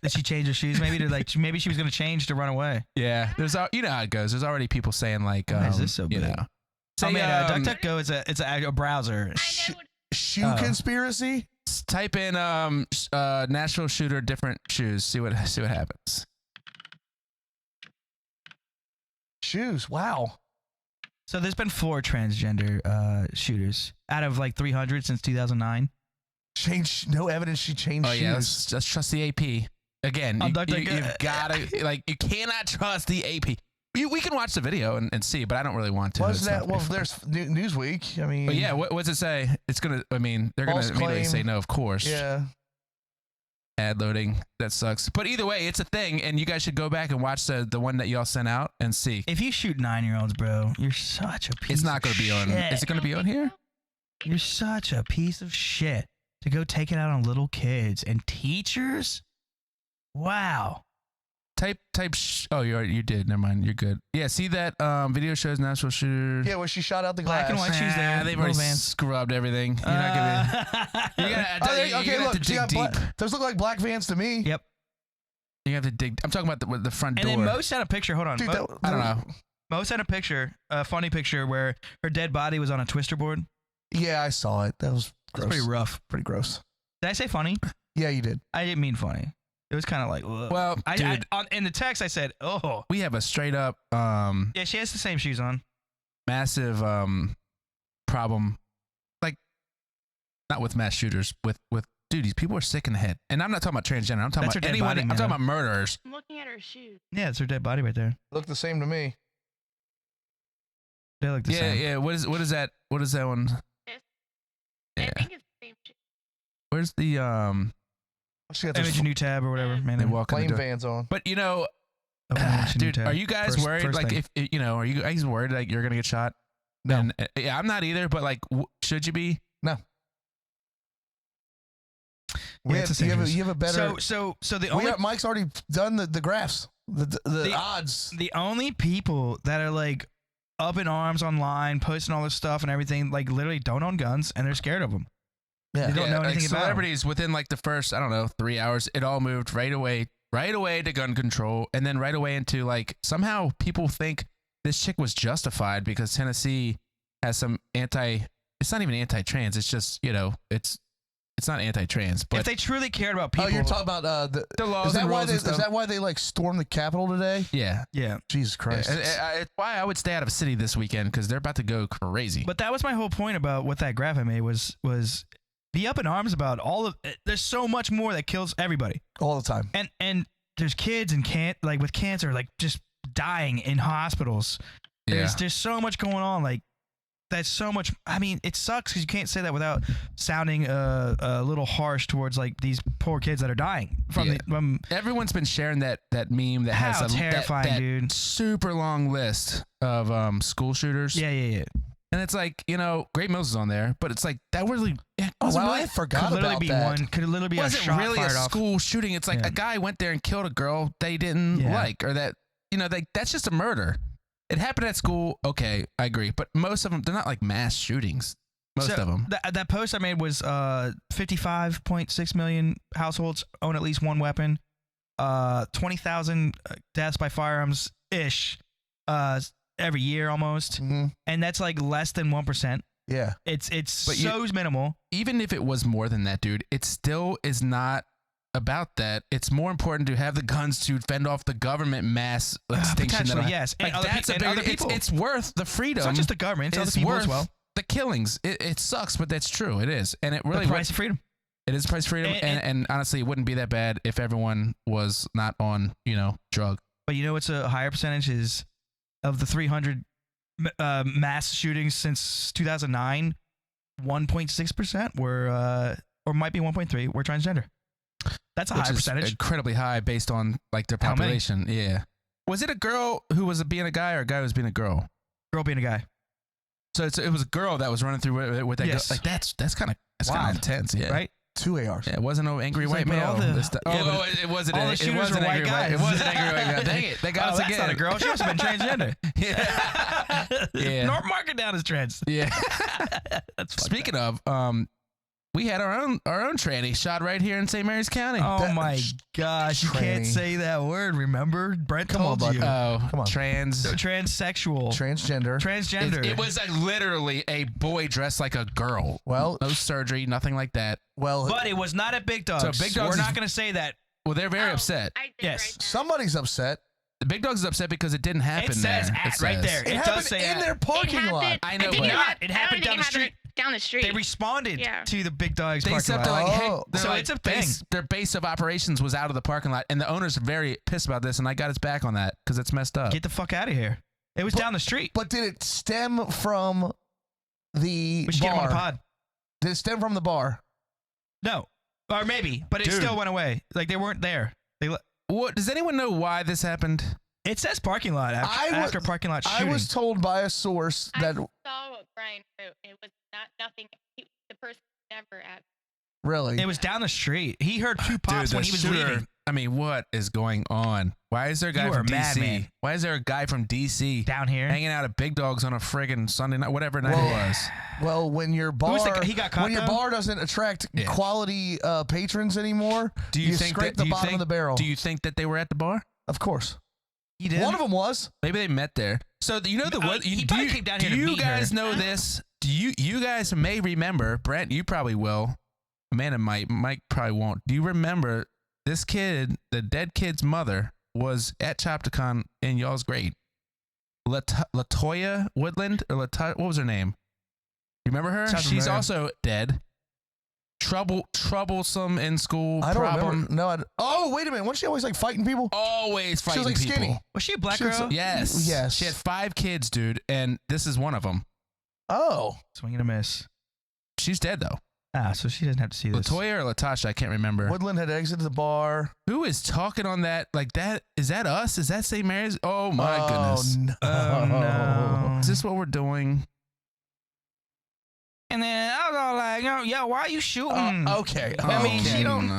Did she change her shoes? Maybe to like, maybe she was gonna change to run away. Yeah, there's you know how it goes. There's already people saying like, Why is this so you big? know, Oh man, um, DuckDuckGo is a browser. I know. Shoe Oh. conspiracy? type in Nashville shooter different shoes. See what happens. Shoes. Wow. So there's been 4 transgender shooters out of like 300 since 2009. No evidence she changed Oh shoes. yeah, let's trust the AP. Again, On DuckDuckGo. you've gotta like you cannot trust the AP. We can watch the video and see, but I don't really want to. Wasn't It's that? not Well, very fun. there's Newsweek. I mean. But yeah, what's it say? It's gonna. I mean, they're gonna False immediately claim. say no. Of course. Yeah. Ad loading. That sucks. But either way, it's a thing, and you guys should go back and watch the one that y'all sent out and see. If you shoot 9-year-olds, bro, you're such a piece. It's not going gonna be on. shit. Is it gonna be on here? You're such a piece of shit to go take it out on little kids and teachers. Wow. Type. Oh, you did. Never mind. You're good. Yeah. See that video shows Nashville shooter. Yeah, where she shot out the glass. Black and white shoes there. They've little already Vans. scrubbed everything. You're not gonna. You gotta, Oh, you're okay, gonna have look. to She dig got deep. those look like black Vans to me. Yep. You have to dig. I'm talking about the front And door. then Mo sent a picture. Hold on. Dude, Mo, I don't know. Mo sent a picture, a funny picture where her dead body was on a twister board. Yeah, I saw it. That was That's gross. pretty rough. Pretty gross. Did I say funny? Yeah, you did. I didn't mean funny. It was kind of like, ugh. Well, dude, in the text I said, oh. we have a straight up Yeah, she has the same shoes on. massive problem, like not with mass shooters, with dude, these people are sick in the head. And I'm not talking about transgender. I'm talking That's her about dead anyone. body, I'm man. talking about murderers. I'm looking at her shoes. Yeah, it's her dead body right there. Look the same to me. They look the Yeah, same. yeah. What is that? What is that one? This? Yeah. I think it's the same shoe. Where's the She got Image those a new tab or whatever. Man, they walk in the flame door. Vans on. But you know, open image, a new dude, tab. are you guys First- worried? first like, thing. if you know, are you guys worried like you're gonna get shot? No. And, yeah, I'm not either. But like, should you be? We Yeah, have, it's the you, same have a, shoes. you have a better. So the only Mike's already done the graphs, the The- odds. the only people that are like up in arms online, posting all this stuff and everything, like literally don't own guns and they're scared of them. Yeah. They don't know like anything about 'em. celebrities within like the first, I don't know, 3 hours, it all moved right away to gun control, and then right away into like somehow people think this chick was justified because Tennessee has some it's not even anti-trans, it's just, you know, it's not anti-trans, If but they truly cared about people, Oh, you're talking about the laws Is that and why rules they? and Is stuff. that why they like stormed the Capitol today? Yeah. yeah. Jesus Christ! It's why I would stay out of a city this weekend because they're about to go crazy. But that was my whole point about what that graph I made was be up in arms about all of. There's so much more that kills everybody, All the time. and there's kids and with cancer like just dying in hospitals. yeah. There's so much going on. Like that's so much. I mean, it sucks because you can't say that without sounding a little harsh towards like these poor kids that are dying Yeah. from Everyone's been sharing that meme that How has terrifying, that dude. super long list of school shooters. yeah. And it's like, you know, Great Mills is on there, but it's like that really Oh, wasn't wow, really, I forgot Could literally about be that. one. Could literally be a wasn't shot really a fired off. school shooting. It's like Yeah. a guy went there and killed a girl they didn't Yeah. like, or that, you know, that's just a murder. It happened at school. Okay, I agree. But most of them, they're not like mass shootings. Most of them. That post I made was 55.6 million households own at least one weapon. 20,000 deaths by firearms ish every year almost, and that's like less than 1%. Yeah, it's so minimal. Even if it was more than that, dude, it still is not about that. It's more important to have the guns to fend off the government mass extinction. Potentially, yes. Like, And other people. It's worth the freedom. It's not just the government. It's other people worth as well. the killings. It sucks, but that's true. It is, and it really The price of freedom. It is the price of freedom, and honestly, it wouldn't be that bad if everyone was not on, drug. But you know what's a higher percentage is of the 300 mass shootings since 2009, 1.6% were, or might be 1.3, were transgender. That's a high percentage. Incredibly high based on like their population. Yeah. Was it a girl who was being a guy or a guy who was being a girl? Girl being a guy. So it was a girl that was running through with that Yes. girl. Like that's kind of intense. Yeah. Right? 2 ARs. Yeah, it wasn't no angry She's white like, but male. all the- It wasn't. all the It shooters wasn't were white angry guys. It wasn't angry white guy. Dang it! They got us that's again. not a girl. She must have been transgender. Yeah. Yeah. Nor mark it down as trans. Yeah. That's fucked Speaking of, we had our own tranny shot right here in St. Mary's County. Oh my gosh, you can't tranny. say that word. Remember, Brent Come on, told you. bud. Come on. Transsexual, Transgender. transgender. It was literally a boy dressed like a girl. Well- no surgery, nothing like that. Well, but it was not at Big Dogs. So Big Dogs We're is- not going to say that. Well, they're very Oh, upset. I did Yes. write that. somebody's upset. The Big Dogs is upset because it didn't happen It says there. at right there. It, It happened does say in at. their parking It lot. happened- I know, think but- it happened- It I happened don't down think the it happened down the street. They responded Yeah. to the Big Dogs They parking said lot. they're like, hey, Oh. they're So like it's a base, thing. their base of operations was out of the parking lot, and the owners are very pissed about this, and I got his back on that because it's messed up. Get the fuck out of here. It was down the street. But did it stem from the We should get him on the bar? pod. Did it stem from the bar? No. Or maybe, but it Dude. still went away. Like they weren't there. What does anyone know why this happened? It says parking lot after parking lot shooting. I was told by a source that I saw what Brian wrote. It was not nothing. The person never at. really. It was down the street. He heard two pops Dude, when the he was shooter- leaving. I mean, what is going on? Why is there a guy You are from a madman. DC? Why is there a guy from DC Down here. hanging out at Big Dogs on a friggin' Sunday night, whatever night Well, it was? Well, when your bar Who's the guy? He got caught, when your though? bar doesn't attract Yeah. quality patrons anymore, Do you think scrape that, the bottom of the barrel. Do you think that they were at the bar? Of course. He did. One of them was. Maybe they met there. So you know the what? he do probably you, came down do here to you meet guys her. know this? Do you guys may remember? Brent, you probably will. Amanda might. Mike probably won't. Do you remember this kid? The dead kid's mother was at Chopticon in y'all's grade. Latoya Woodland or what was her name? You remember her? Sounds She's familiar. also dead. Troublesome in school. I don't problem. remember. No. Oh, wait a minute. Wasn't she always like fighting people? Always She fighting was like people. skinny. Was she a black She was girl? a- Yes. Yes. She had 5 kids, dude, and this is one of them. Oh. Swing and a miss. She's dead though. Ah, so she doesn't have to see this. Latoya or Latasha, I can't remember. Woodland had exited the bar. Who is talking on that? Like that? Is that us? Is that St. Mary's? Oh my goodness! No. Oh, no. Is this what we're doing? And then I was all like, yo, why are you shooting? Okay. I mean, okay. she don't-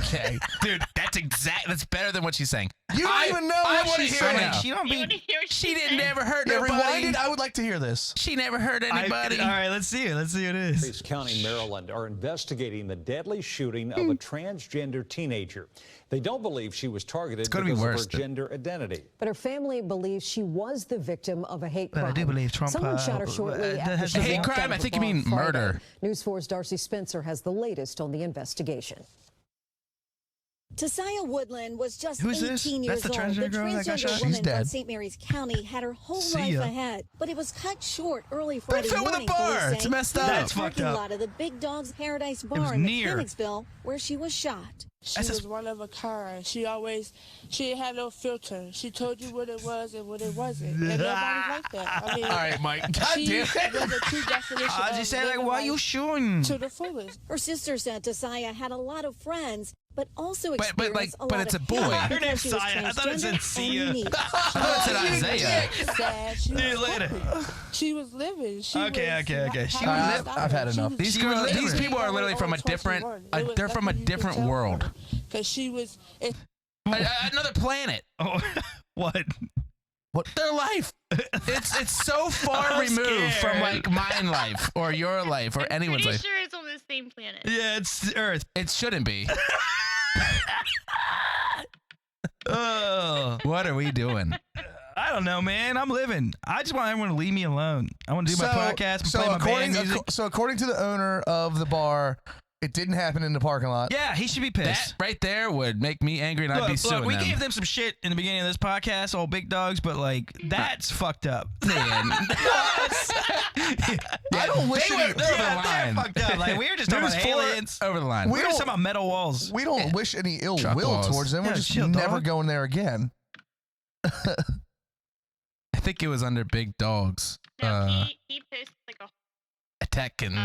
Okay. Dude, that's better than what she's saying. You don't even know I what wanna she's hear I it mean, now. saying. she don't You be. want to hear what She didn't said? never hurt Yeah, rewind nobody. it. I would like to hear this. She never hurt anybody. All right, let's see it. Let's see what it is. Reeves County, Maryland, are investigating the deadly shooting of a transgender teenager. They don't believe she was targeted gonna be because worse. of her gender identity. But her family believes she was the victim of a hate But crime. I do believe Trump, Someone shot her shortly after has she the- Hate walked crime? out of I a think you bar mean Friday. murder. News 4's Darcy Spencer has the latest on the investigation. Tasiah Woodland was just Who's 18 this? years That's the old. transgender girl that got transgender shot? She's woman dead. from St. Mary's County had her whole See life ya. ahead, but it was cut short early But Friday it fell with a morning. bar. police It's say, messed in up. the That's fucked parking up. lot of the Big Dogs Paradise was Bar in near. Mechanicsville, where she was shot. She That's was one of a kind. She had no filter. She told you what it was and what it wasn't. And nobody's like that. I mean, All right, Mike. God she damn it. was a true definition I of just said, like, living why you life shooting? to the fullest. Her sister said Tasiah had a lot of friends, but also But, experienced like, a but lot it's a of boy. hate Her because name's she was Saya. I thought it said transgender Sia. and unique. I thought it said Isaiah. Sad. She See you was later. happy. She was living. She Okay, was okay, okay. She how was I living. I've had She enough. was- These she was these living. people are literally from a different. They're from a different world. Because she was. Another planet. Oh, what? Their life. it's so far I'm removed from scared. like my life or your life or I'm anyone's pretty life. sure it's on the same planet. Yeah, it's Earth. It shouldn't be. Oh, What are we doing? I don't know, man. I'm living. I just want everyone to leave me alone. I want to do my podcast and play my band music. So according to the owner of the bar, it didn't happen in the parking lot. Yeah, he should be pissed. That right there would make me angry, and I'd be suing Look, we them. gave them some shit in the beginning of this podcast, old big dogs, but like that's fucked up. Man. I don't wish they any, were- they're over the They're line. fucked up. Like we were just talking News about 4 aliens. over the line. We were just don't- talking about metal walls. we don't wish any ill Truck will walls. towards them. We're Yeah, just chill, never dog. going there again. I think it was under Big Dogs. No, he posted like a Attack and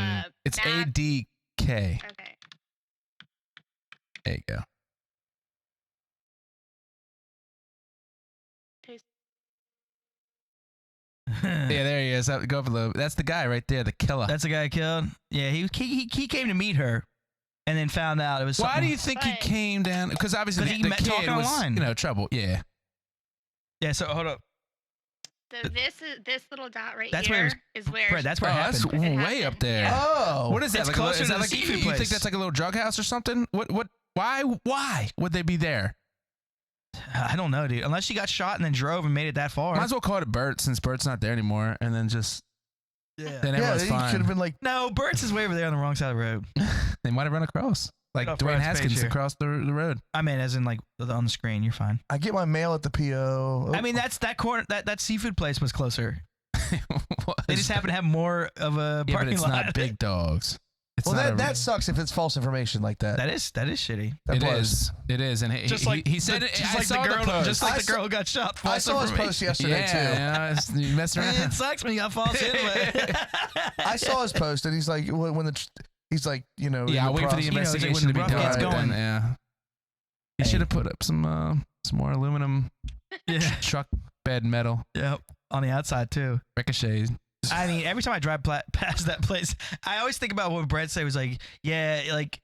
it's map. ADK. okay. There you go. Yeah, there he is. Go for the. That's the guy right there, the killer. That's the guy I killed. Yeah, he came to meet her, and then found out it was. Why something- do you think he But- came down? Because obviously 'Cause the, he the met kid talking was, online. trouble. Yeah. Yeah. So hold up. So this little dot right That's where it here is where Brett, that's where it that's happened. It way up happened, there. yeah. Oh, What is that? It's Like a, closer is to that the like seafood you think place. that's like a little drug house or something? What? Why would they be there? I don't know, dude. Unless she got shot and then drove and made it that far. Might as well call it Bert since Bert's not there anymore, and then just Yeah. then yeah, everyone's he could fine. have been like, No, Burt's is way over there on the wrong side of the road. They might have run across, like Off Dwayne Brad's Haskins page here. across the road. I mean, as in like on the screen. You're fine. I get my mail at the PO. I mean, that corner, that seafood place was closer. What They is just that? happen to have more of a Yeah, but parking it's lot. not Big Dogs. It's well, not a- that sucks if it's false information like that. That is shitty. That It blows. is. It is, and he, Just he, like he said the, it. just I like saw the girl, post. just like I the girl who got shot. I False saw his information. post yesterday too. Yeah, you messing It around. sucks when you got false info. I saw his post, and he's like, when he's like, in Yeah, I'll the wait for the process- You know, it's like investigation when to be the rough done. gets going. Yeah, he should have put up some more aluminum Yeah. truck bed metal Yep. On the outside too. ricochets. I mean, every time I drive past that place, I always think about what Brett said. Was like, yeah, like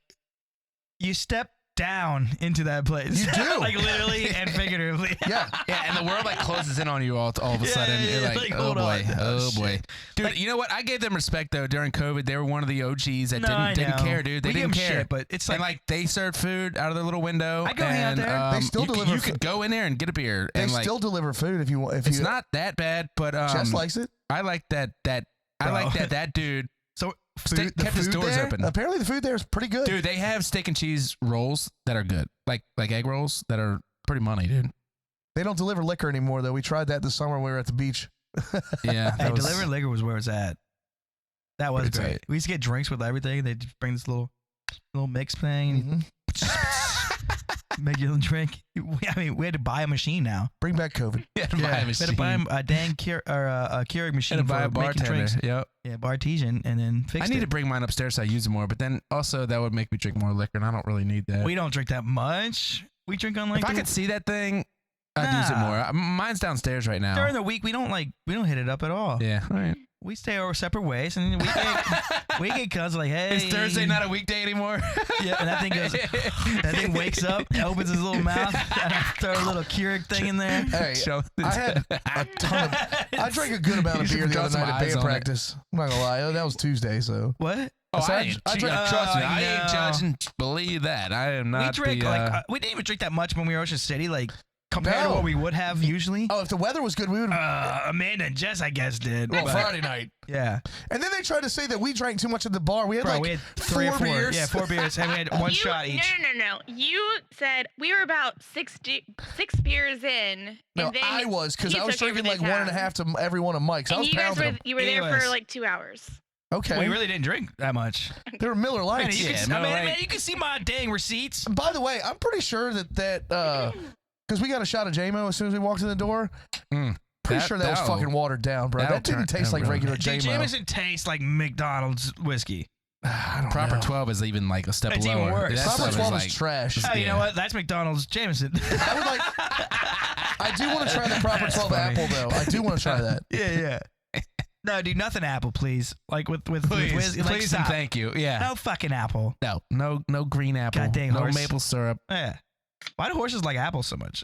you step down into that place. You do. Like literally and figuratively. Yeah, Yeah, and the world like closes in on you all of a Yeah, sudden. You're yeah, like, like, oh hold boy, on. oh Oh, boy, shit. dude. Like- You know what? I gave them respect though during COVID. They were one of the OGs that No, I didn't know. care, dude. They We give didn't 'em care. shit, but it's and like- like they served food out of their little window. I go hang out and, there. They still you, deliver You food. could go in there and get a beer. they and like, still deliver food if you want. If it's you, not that bad, but Jess likes it. I like that. I Bro. like that dude. So The kept his food doors there, open. Apparently, the food there is pretty good. Dude, they have steak and cheese rolls that are good, like egg rolls that are pretty money, dude. They don't deliver liquor anymore, though. We tried that this summer when we were at the beach. Yeah, hey, delivering liquor was where it's at. That was Pretty great. tight. We used to get drinks with everything. They just bring this little mix thing and make you a drink. I mean, we had to buy a machine now. Bring back COVID. Yeah, We had to buy a dang Keurig machine and for buy a making bartender. drinks. Yep. Yeah, Bartesian, and then fix I it. need to bring mine upstairs so I use it more, but then also that would make me drink more liquor, and I don't really need that. We don't drink that much. We drink on like if I could see that thing, I'd use it Nah. more. Mine's downstairs right now. during the week. We don't hit it up at all. Yeah. All right. We stay our separate ways, and we get cuz like, hey, Is Thursday not a weekday anymore? Yeah, and that thing goes. That thing wakes up, opens his little mouth, and I throw a little Keurig thing in there. Hey, Show- I had a ton of. I drank a good amount You of should beer the draw other some night at eyes band on it. practice. I'm not gonna lie, that was Tuesday, so What? Oh, So I ain't. I drank- Trust me, I no. ain't judging. Believe that. I am not. We drink the, we didn't even drink that much when we were Ocean City, like compared to No. what we would have usually. oh, if the weather was good, we would. Amanda and Jess, I guess, did. Well, but- Friday night, Yeah, and then they tried to say that we drank too much at the bar. We had bro, like we had three or four. beers. Yeah, 4 beers, and we had one shot each. No. You said we were about six beers in. No, and then I was because he I was took drinking like everything 1.5 to every one of Mike's. I And was you guys pounding were them. you were there for Anyways. like 2 hours. Okay, We really didn't drink that much. they were Miller Man, Lights. you, Yeah, can, Miller man, Lite. you can see my dang receipts. By the way, I'm pretty sure that because we got a shot of JMO as soon as we walked in the door. Pretty sure that was that'll- fucking watered down, bro. that'll That didn't turn- taste like really- regular Dude, JMO. Jameson tastes like McDonald's whiskey. I don't Proper know. 12 is even like a step It's lower. even worse. That Proper stuff 12 is is like, trash. Oh, you know Yeah. what? That's McDonald's Jameson. I would like. I do want to try the Proper That's 12 funny. apple though. I do want to try that. yeah. No, dude, nothing apple, please. Like with Please, whiskey. Like, please and stop. thank you. Yeah. No fucking apple. No green apple. God dang no horse. maple syrup. Yeah. Why do horses like apples so much?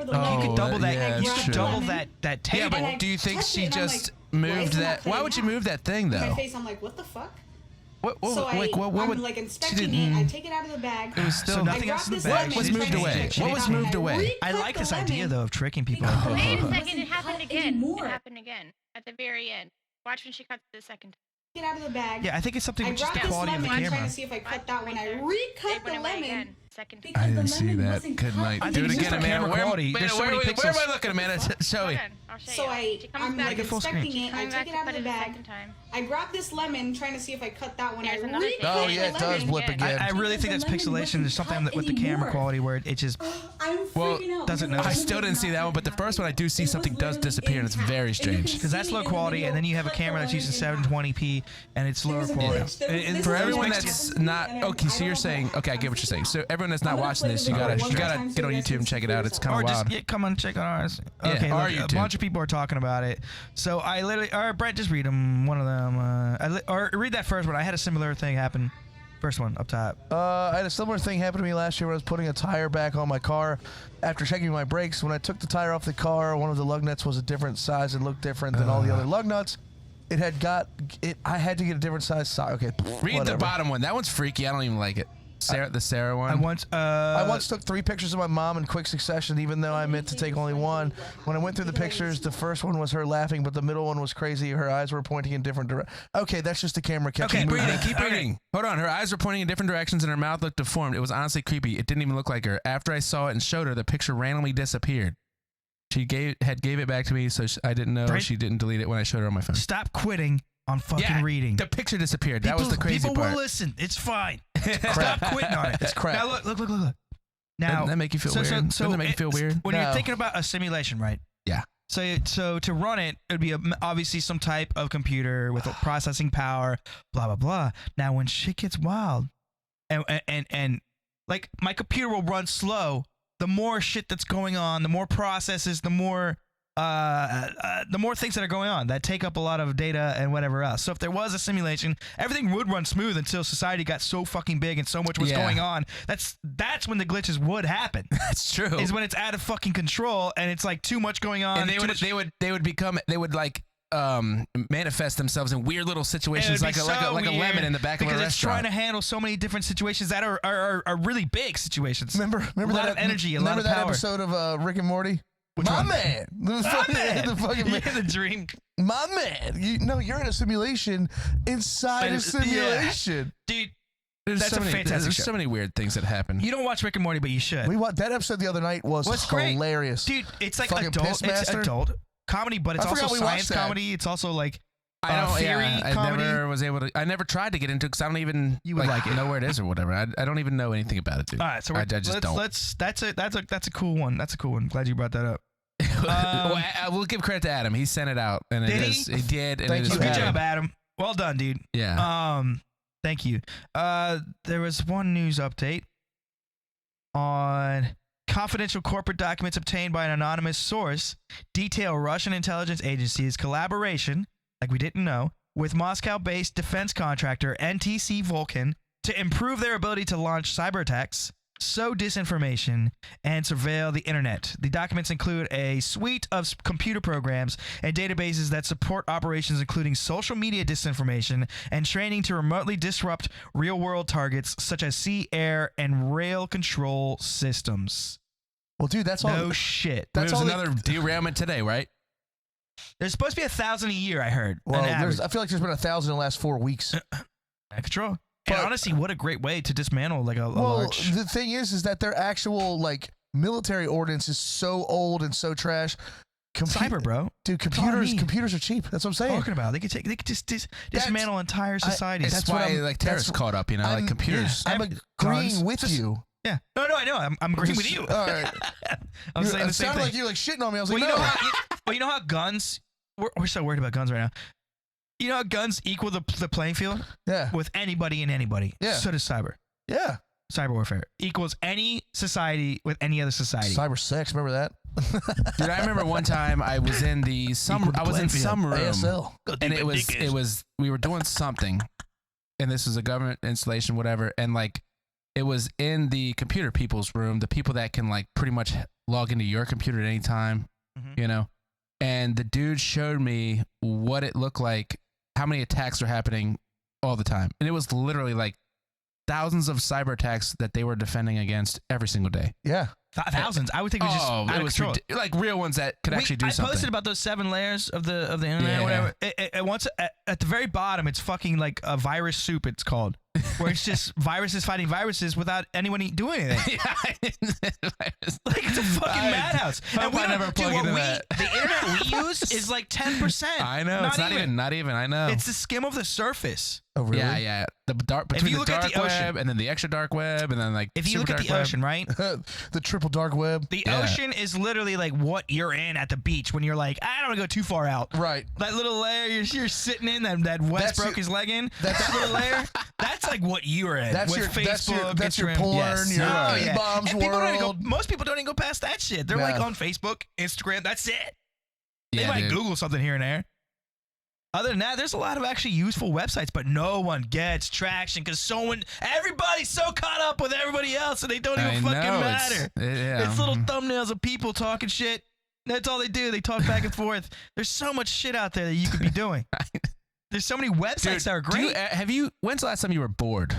for the You lemon. could double that. yeah, you that's could true. double that Yeah, table. And I but do you think touched she it and I'm just like, why moved isn't that? that Why would you move that thing In my though? face, I'm like, what the fuck? I'm like inspecting it. I take it out of the bag. It was still So nothing I else in the grab bag. this What was lemon, moved trying to away? check What it was out, moved and away? I recut like the this idea lemon. though of tricking people. Because Wait a wasn't second, it happened cut again. anymore. It happened again at the very end. Watch when she cuts the second time. Take it out of the bag. Yeah, I think it's something I with just grabbed the this quality of lemon, the trying camera. to see if I cut that one. I It recut went the away lemon. again. Second time. because I the didn't see lemon that. wasn't Couldn't cut. like I do think it it's again, just the Amanda. camera quality. Where There's so many am pixels. I looking, Amanda? Show Hold me. on, I'll show So you. She comes I'm back like at full screen. inspecting it. I coming back take to it out cut of the it a bag. second time. I grab this lemon, trying to see if I cut that one. There's I another thing. recut Oh the yeah, it does lemon. blip again. I really think that's Because the lemon pixelation. There's wasn't something cut with the camera anymore. quality where it just. I'm Well, freaking out. doesn't because know. I the still lemon didn't see was that not one, but the cut first one I do see It was something does literally disappear, and it's in very half. And you strange. can Because that's see low in the quality, and then you have a video, camera that's cut using the lemon in half. 720p, and it's There lower was a quality. glitch. There was- And this For is everyone what that's happened to me, not and okay, so I don't you're know saying what okay, I get what you're saying. So everyone that's not I'm gonna watching play this, the you video gotta one you more gotta time get so on you guys YouTube and can check it see out. for It's kind of Or wild. just come on, check on ours. Yeah, Okay, our look, a YouTube. bunch of people are talking about it. So I literally, all right, Brett, just read them. One of them, or read that first one. I had a similar thing happen. First one up top. I had a similar thing happen to me last year when I was putting a tire back on my car after checking my brakes. When I took the tire off the car, one of the lug nuts was a different size and looked different than all the other lug nuts. It had got it. I had to get a different size sock. Okay, Read whatever. the bottom one. That one's freaky. I don't even like it. The Sarah one. I once took 3 pictures of my mom in quick succession, even though I meant to take only one. When I went through the pictures, the first one was her laughing, but the middle one was crazy. Her eyes were pointing in different directions. Okay, that's just the camera catching. Okay, Keep movement. reading. Keep reading. Hold on. Her eyes were pointing in different directions and her mouth looked deformed. It was honestly creepy. It didn't even look like her. After I saw it and showed her, the picture randomly disappeared. She gave it back to me, so I didn't know Right. she didn't delete it when I showed her on my phone. Stop quitting on fucking reading. The picture disappeared. That was the crazy people part. will listen. It's fine. Stop quitting on it. It's crap. Now look. Now Doesn't that make you feel weird? Doesn't that make you feel weird? When you're No. thinking about a simulation, right? Yeah. So to run it, it would be obviously some type of computer with processing power, blah blah blah. Now when shit gets wild, and like my computer will run slow, the more shit that's going on, the more processes, the more things that are going on that take up a lot of data and whatever else. So if there was a simulation, everything would run smooth until society got so fucking big and so much was Yeah. going on. That's when the glitches would happen. That's true. Is when it's out of fucking control and it's like too much going on. And they would manifest themselves in weird little situations like a lemon in the back of a because restaurant. it's trying to handle so many different situations that are really big situations. Remember a lot that of energy, a lot remember of that power. episode of Rick and Morty? Which my one? man, the fucking Yeah, the dream. my man. You're in a simulation inside a Yeah. simulation. Dude, There's that's a fantastic There's show. so many weird things that happen. You don't watch Rick and Morty, but you should. We watched that episode the other night was What's great? hilarious. Dude, it's like Fucking adult. Piss It's Master? adult comedy, but it's I also forgot we watched science that. comedy. It's also like I comedy. never was able to. I never tried to get into it because I don't even You would like it. know where it is or whatever. I don't even know anything about it, dude. All right, so I just don't. that's a cool one. That's a cool one. Glad you brought that up. Well, we'll give credit to Adam. He sent it out, and Did it he? is. He did, and Thank it you, is. Good Adam. job, Adam. Well done, dude. Yeah. Thank you. There was one news update on confidential corporate documents obtained by an anonymous source detail Russian intelligence agency's collaboration, like we didn't know, with Moscow-based defense contractor NTC Vulcan to improve their ability to launch cyber attacks, sow disinformation, and surveil the internet. The documents include a suite of computer programs and databases that support operations including social media disinformation and training to remotely disrupt real-world targets such as sea, air, and rail control systems. Well, dude, that's all. No shit. That's There's all. another derailment today, right? There's supposed to be 1,000 a year, I heard. Well, an average. I feel like there's been 1,000 in the last 4 weeks. Control. But- And honestly, what a great way to dismantle like a Well, large. the thing is that their actual like military ordinance is so old and so trash. Cyber, bro. Dude, That's all I need. computers are cheap. That's what I'm saying. Talking about. They could just dismantle entire societies. That's what why I'm- like terrorists that's- caught up, you know, like I'm- computers. I'm Guns. agreeing with you. Yeah. No, I know. I'm agreeing with you. All right. I'm saying It the same sounded thing. like you like shitting on me. I was Well, like, you no. know how, you know how guns. We're so worried about guns right now. You know how guns equal the playing field Yeah. with anybody and anybody. Yeah. So does cyber. Yeah. Cyber warfare equals any society with any other society. Cyber sex. Remember that? Dude, I remember one time I was in Equal the I was in playing field. some room, ASL. and it was we were doing something, and this was a government installation, whatever, and like it was in the computer people's room, the people that can like pretty much log into your computer at any time, Mhm. you know. And the dude showed me what it looked like, how many attacks are happening all the time. And it was literally like thousands of cyber attacks that they were defending against every single day. Yeah. Thousands. I would think it was just out of control. Like real ones that could actually do something. I posted about those 7 layers of the internet or whatever. Once at the very bottom, it's fucking like a virus soup. It's called, where it's just viruses fighting viruses without anyone doing anything. Like it's a fucking madhouse. And we never plug into that. The internet we use is like 10%. I know. It's not even. I know. It's the skim of the surface. Oh really? Yeah. The dark between the dark web and then the extra dark web and then like. If you look at the ocean, right? The triple dark web. The ocean is literally like what you're in at the beach when you're like, I don't want to go too far out. Right. That little layer you're sitting in that Wes broke his leg in. That little layer. That's like what you're in. That's with your Facebook, that's your porn. Yes. Your E-bombs world. Most people don't even go past that shit. They're like on Facebook, Instagram. That's it. They might Google something here and there. Other than that, there's a lot of actually useful websites, but no one gets traction because everybody's so caught up with everybody else and they don't even fucking matter. It's little thumbnails of people talking shit. That's all they do. They talk back and forth. There's so much shit out there that you could be doing. There's so many websites that are great. When's the last time you were bored?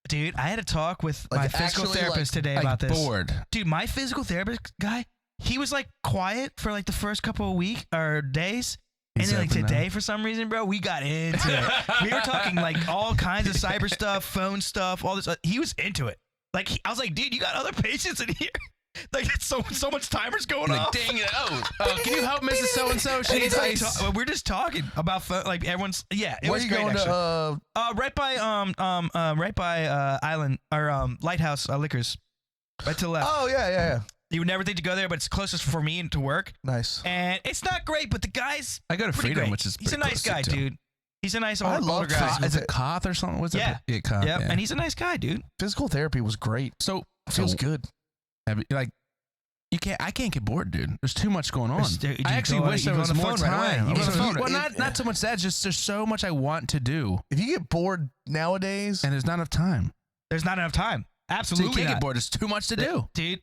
Dude, I had a talk with my physical therapist today about this. Bored. Dude, my physical therapist guy, he was like quiet for like the first couple of weeks or days. And then like today, for some reason, bro, we got into it. We were talking like all kinds of cyber stuff, phone stuff, all this. He was into it. Like I was like, dude, you got other patients in here. Like so much timers going off. Dang it! Can you help Mrs. So and So? She needs ice. We're just talking about phone, like everyone's. Yeah, it was great. Where you going to? Right by Island or Lighthouse Liquors, right to the left. Oh yeah. You would never think to go there, but it's closest for me to work. Nice. And it's not great, but the guy's I go to Freedom, great. which is he's a nice guy, dude. He's a nice older guy. Is it Koth or something? What's yeah. it? Koth. Yeah, and he's a nice guy, dude. Physical therapy was great. So feels good. I can't get bored, dude. There's too much going on. Dude, I actually wish there was more time. Well, not so much that. Just there's so much I want to do. If you get bored nowadays, and there's not enough time. There's not enough time. Absolutely, so you can't get bored. There's too much to do, dude.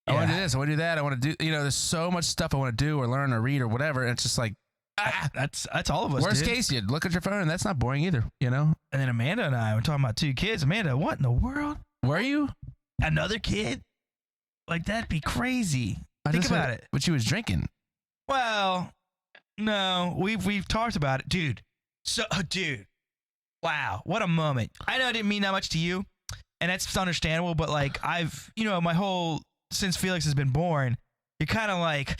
I want to do this. I want to do that. I want to do. There's so much stuff I want to do or learn or read or whatever. And it's just like that's all of us. Worst case, you look at your phone and that's not boring either. And then Amanda and I were talking about 2 kids. Amanda, what in the world? Were you another kid? Like that'd be crazy. Think about it. But she was drinking. Well, no, we've talked about it, dude. So, dude, wow, what a moment. I know it didn't mean that much to you, and that's understandable. But like, my whole since Felix has been born, you're kind of like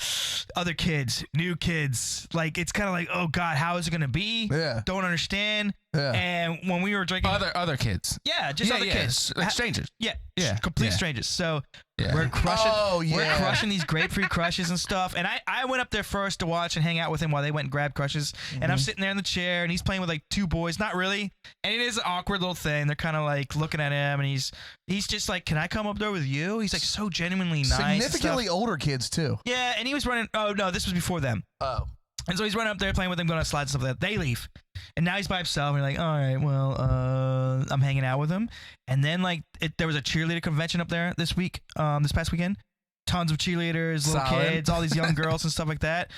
other kids, new kids. Like it's kind of like, oh God, how is it gonna be? Yeah. Don't understand. Yeah. And when we were drinking, other kids. Yeah, just other kids, like strangers. Yeah. Complete strangers. So we're crushing. We're crushing these grapefruit crushes and stuff. And I went up there first to watch and hang out with him while they went and grabbed crushes. And I'm sitting there in the chair and he's playing with like 2 boys. Not really. And it is an awkward little thing. They're kind of like looking at him and he's just like, can I come up there with you? He's like so genuinely nice. Significantly older kids too. Yeah, and he was running. Oh no, this was before them. Oh. And so he's running up there playing with them, going on slides and stuff like that. They leave. And now he's by himself. And you're like, all right, well, I'm hanging out with him. And then like there was a cheerleader convention up there this past weekend. Tons of cheerleaders, little kids, all these young girls and stuff like that.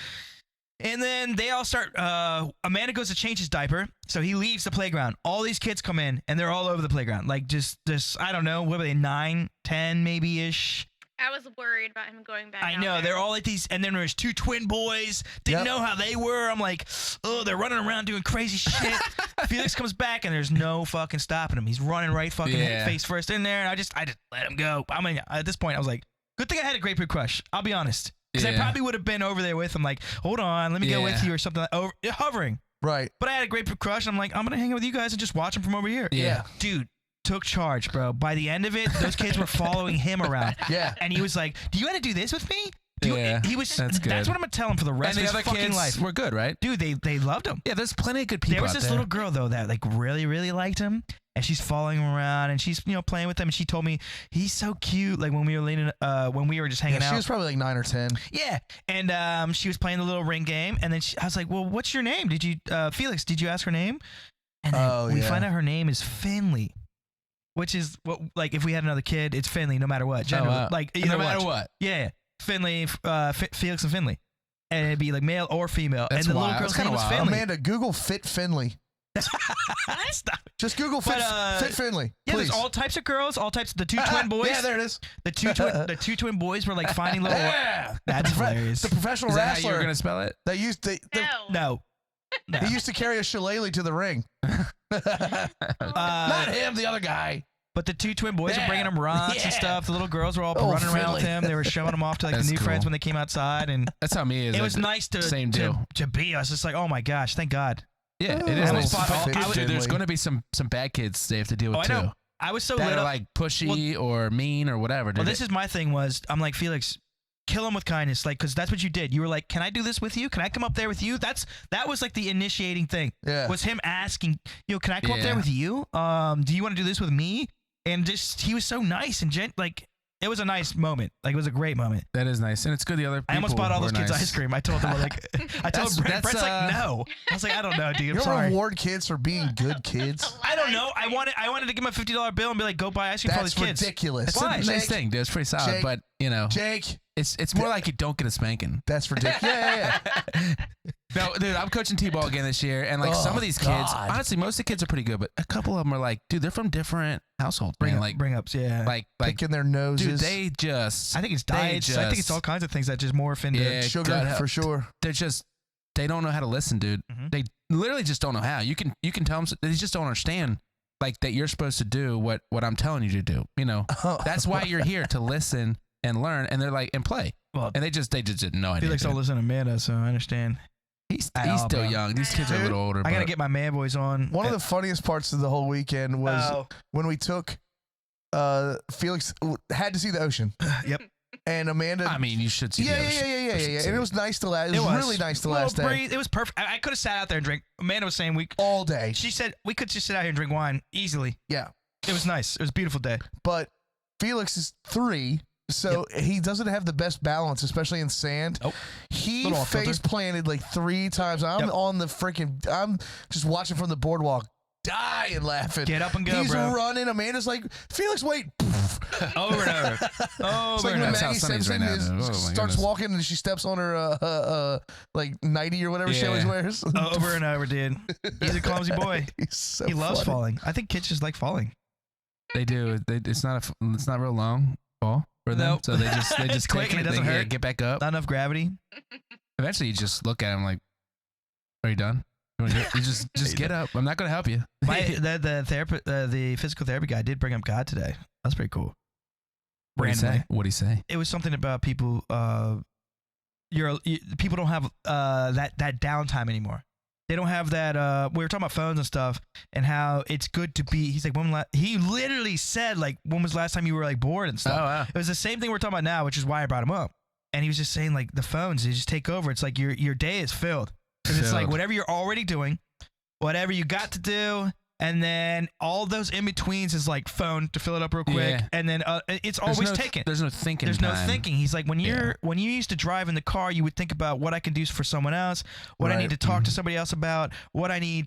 And then they all start, Amanda goes to change his diaper. So he leaves the playground. All these kids come in and they're all over the playground. Like just I don't know, what were they, 9, 10 maybe-ish? I was worried about him going back. I know, they're all like these, and then there's 2 twin boys. Didn't know how they were. I'm like, oh, they're running around doing crazy shit. Felix comes back, and there's no fucking stopping him. He's running right fucking face first in there, and I just let him go. I mean, at this point, I was like, good thing I had a grapefruit crush. I'll be honest. Because I probably would have been over there with him, like, hold on, let me go with you or something, hovering. Right. But I had a grapefruit crush, and I'm like, I'm going to hang out with you guys and just watch him from over here. Yeah. Dude. Took charge, bro. By the end of it, those kids were following him around. Yeah. And he was like, do you want to do this with me? He was. That's good. That's what I'm going to tell him for the rest of his fucking life. We're good, right? Dude, they loved him. Yeah, there's plenty of good people There was this little girl, though, that like really, really liked him. And she's following him around and she's, playing with him. And she told me, he's so cute. Like when we were just hanging out. She was probably like 9 or 10. Yeah. And she was playing the little ring game. And then I was like, well, what's your name? Felix, did you ask her name? And then we find out her name is Finley. Which is what, like, if we had another kid, it's Finley, no matter what. Gender, like, no matter what. Yeah, Finley, Felix and Finley, and it'd be like male or female. That's and the wild. little girl's name was Finley. Amanda, Google Fit Finley. Stop. Just Google Fit, But, Fit Finley. Yeah, please. there's all types of girls, all types. The two twin boys. Yeah, there it is. The two twin boys were like finding little. Yeah. That's hilarious. The professional Is that how you wrestler were gonna spell it? that used to. No. No. He used to carry a shillelagh to the ring. Not him, the other guy. But the two twin boys Yeah. were bringing him rocks Yeah. and stuff. The little girls were all Oh, running around with Finley. him. They were showing him off to like That's the new cool. friends when they came outside, and That's how me is. it like, was nice to same deal. to be. I was just like, oh my gosh, thank God. Yeah, it Oh, is. I nice. almost bought- I would- Finley. there's going to be some bad kids they have to deal with Oh, I too. know. I was so That lit are up. like pushy or mean or whatever. Well, dude. this is my thing. Was I'm like, Felix, kill him with kindness, like, because that's what you did. You were like, can I do this with you? Can I come up there with you? That was like the initiating thing. Yeah. Was him asking, can I come up there Yeah. with you? Do you want to do this with me? And just he was so nice and like. It was a nice moment. Like, it was a great moment. That is nice, and it's good. The other people I almost bought all were those kids nice. ice cream. I told them, like, I told That's- Brent. that's, Brent's like, no. I was like, I don't know, dude. You I'm don't sorry. reward kids for being good kids. I don't know. I wanted to give him a $50 bill and be like, go buy ice cream for all That's these kids. ridiculous. It's Why? a nice thing, dude. It's pretty solid, Jake, but Jake, it's more like you don't get a spanking. that's ridiculous. Yeah. No, dude, I'm coaching T-ball again this year, and like some Oh, of these kids, God. honestly, most of the kids are pretty good, but a couple of them are like, dude, they're from different households, man. Like, Bring ups, yeah. like, Picking their noses. dude, they just, I think it's they diets. I think it's just- all kinds of things that just morph into. Yeah, sugar gut for sure. they don't know how to listen, dude. Mhm. They literally just don't know how. You can tell them, they just don't understand, like, that you're supposed to do what I'm telling you to do. That's why you're here, to listen and learn, and they're like, and play. Well, And they just didn't know idea. Felix don't dude. listen to Amanda, so I understand. He's at all, still bro. young. These kids are a Dude, little older. I gotta but- get my man boys on. One of the funniest parts of the whole weekend was Oh, when we took Felix had to see the ocean. Yep. And Amanda. I mean, you should see. yeah, the yeah, ocean. yeah, yeah, You yeah, should yeah. see And it was nice to last. It was really nice the last day. Breeze. It was perfect. I could have sat out there and drank. Amanda was saying All day. she said we could just sit out here and drink wine easily. Yeah. It was nice. It was a beautiful day. But Felix is 3, so he doesn't have the best balance, especially in sand. Nope. He Little off kilter. face planted like 3 times. I'm Yep. on the freaking. I'm just watching from the boardwalk, dying laughing. Get up and go, He's bro. running. Amanda's like, Felix, wait. Over and over. It's Over like and when over. That's how Maggie Sunny's right Simpson now, is, dude. Oh, my starts goodness. walking and she steps on her like 90 or whatever she Yeah. always wears. Over and over, dude. He's a clumsy boy. He's so He loves funny. falling. I think kids just like falling. They do. It's not real long fall for them. Nope. So they just It's quick take and it they doesn't hurt. get back up. Not enough gravity. Eventually, you just look at them like, "Are you done? You just get up. I'm not gonna help you." The therapist, the physical therapy guy did bring up God today. That's pretty cool. What'd he say? Randomly. What'd he say? It was something about people. People don't have that downtime anymore. They don't have that. We were talking about phones and stuff, and how it's good to be. He's like, he literally said, like, when was the last time you were like bored and stuff? Oh wow. It was the same thing we're talking about now, which is why I brought him up. And he was just saying, like, the phones, they just take over. It's like your day is filled. Because it's like Filled. whatever you're already doing, whatever you got to do, and then all those in betweens is like phone to fill it up real quick, Yeah. and then it's There's always no, taken. There's no thinking. There's no time. thinking. He's like, when you used to drive in the car, you would think about what I can do for someone else, what I Right. need to talk to somebody else about, what I need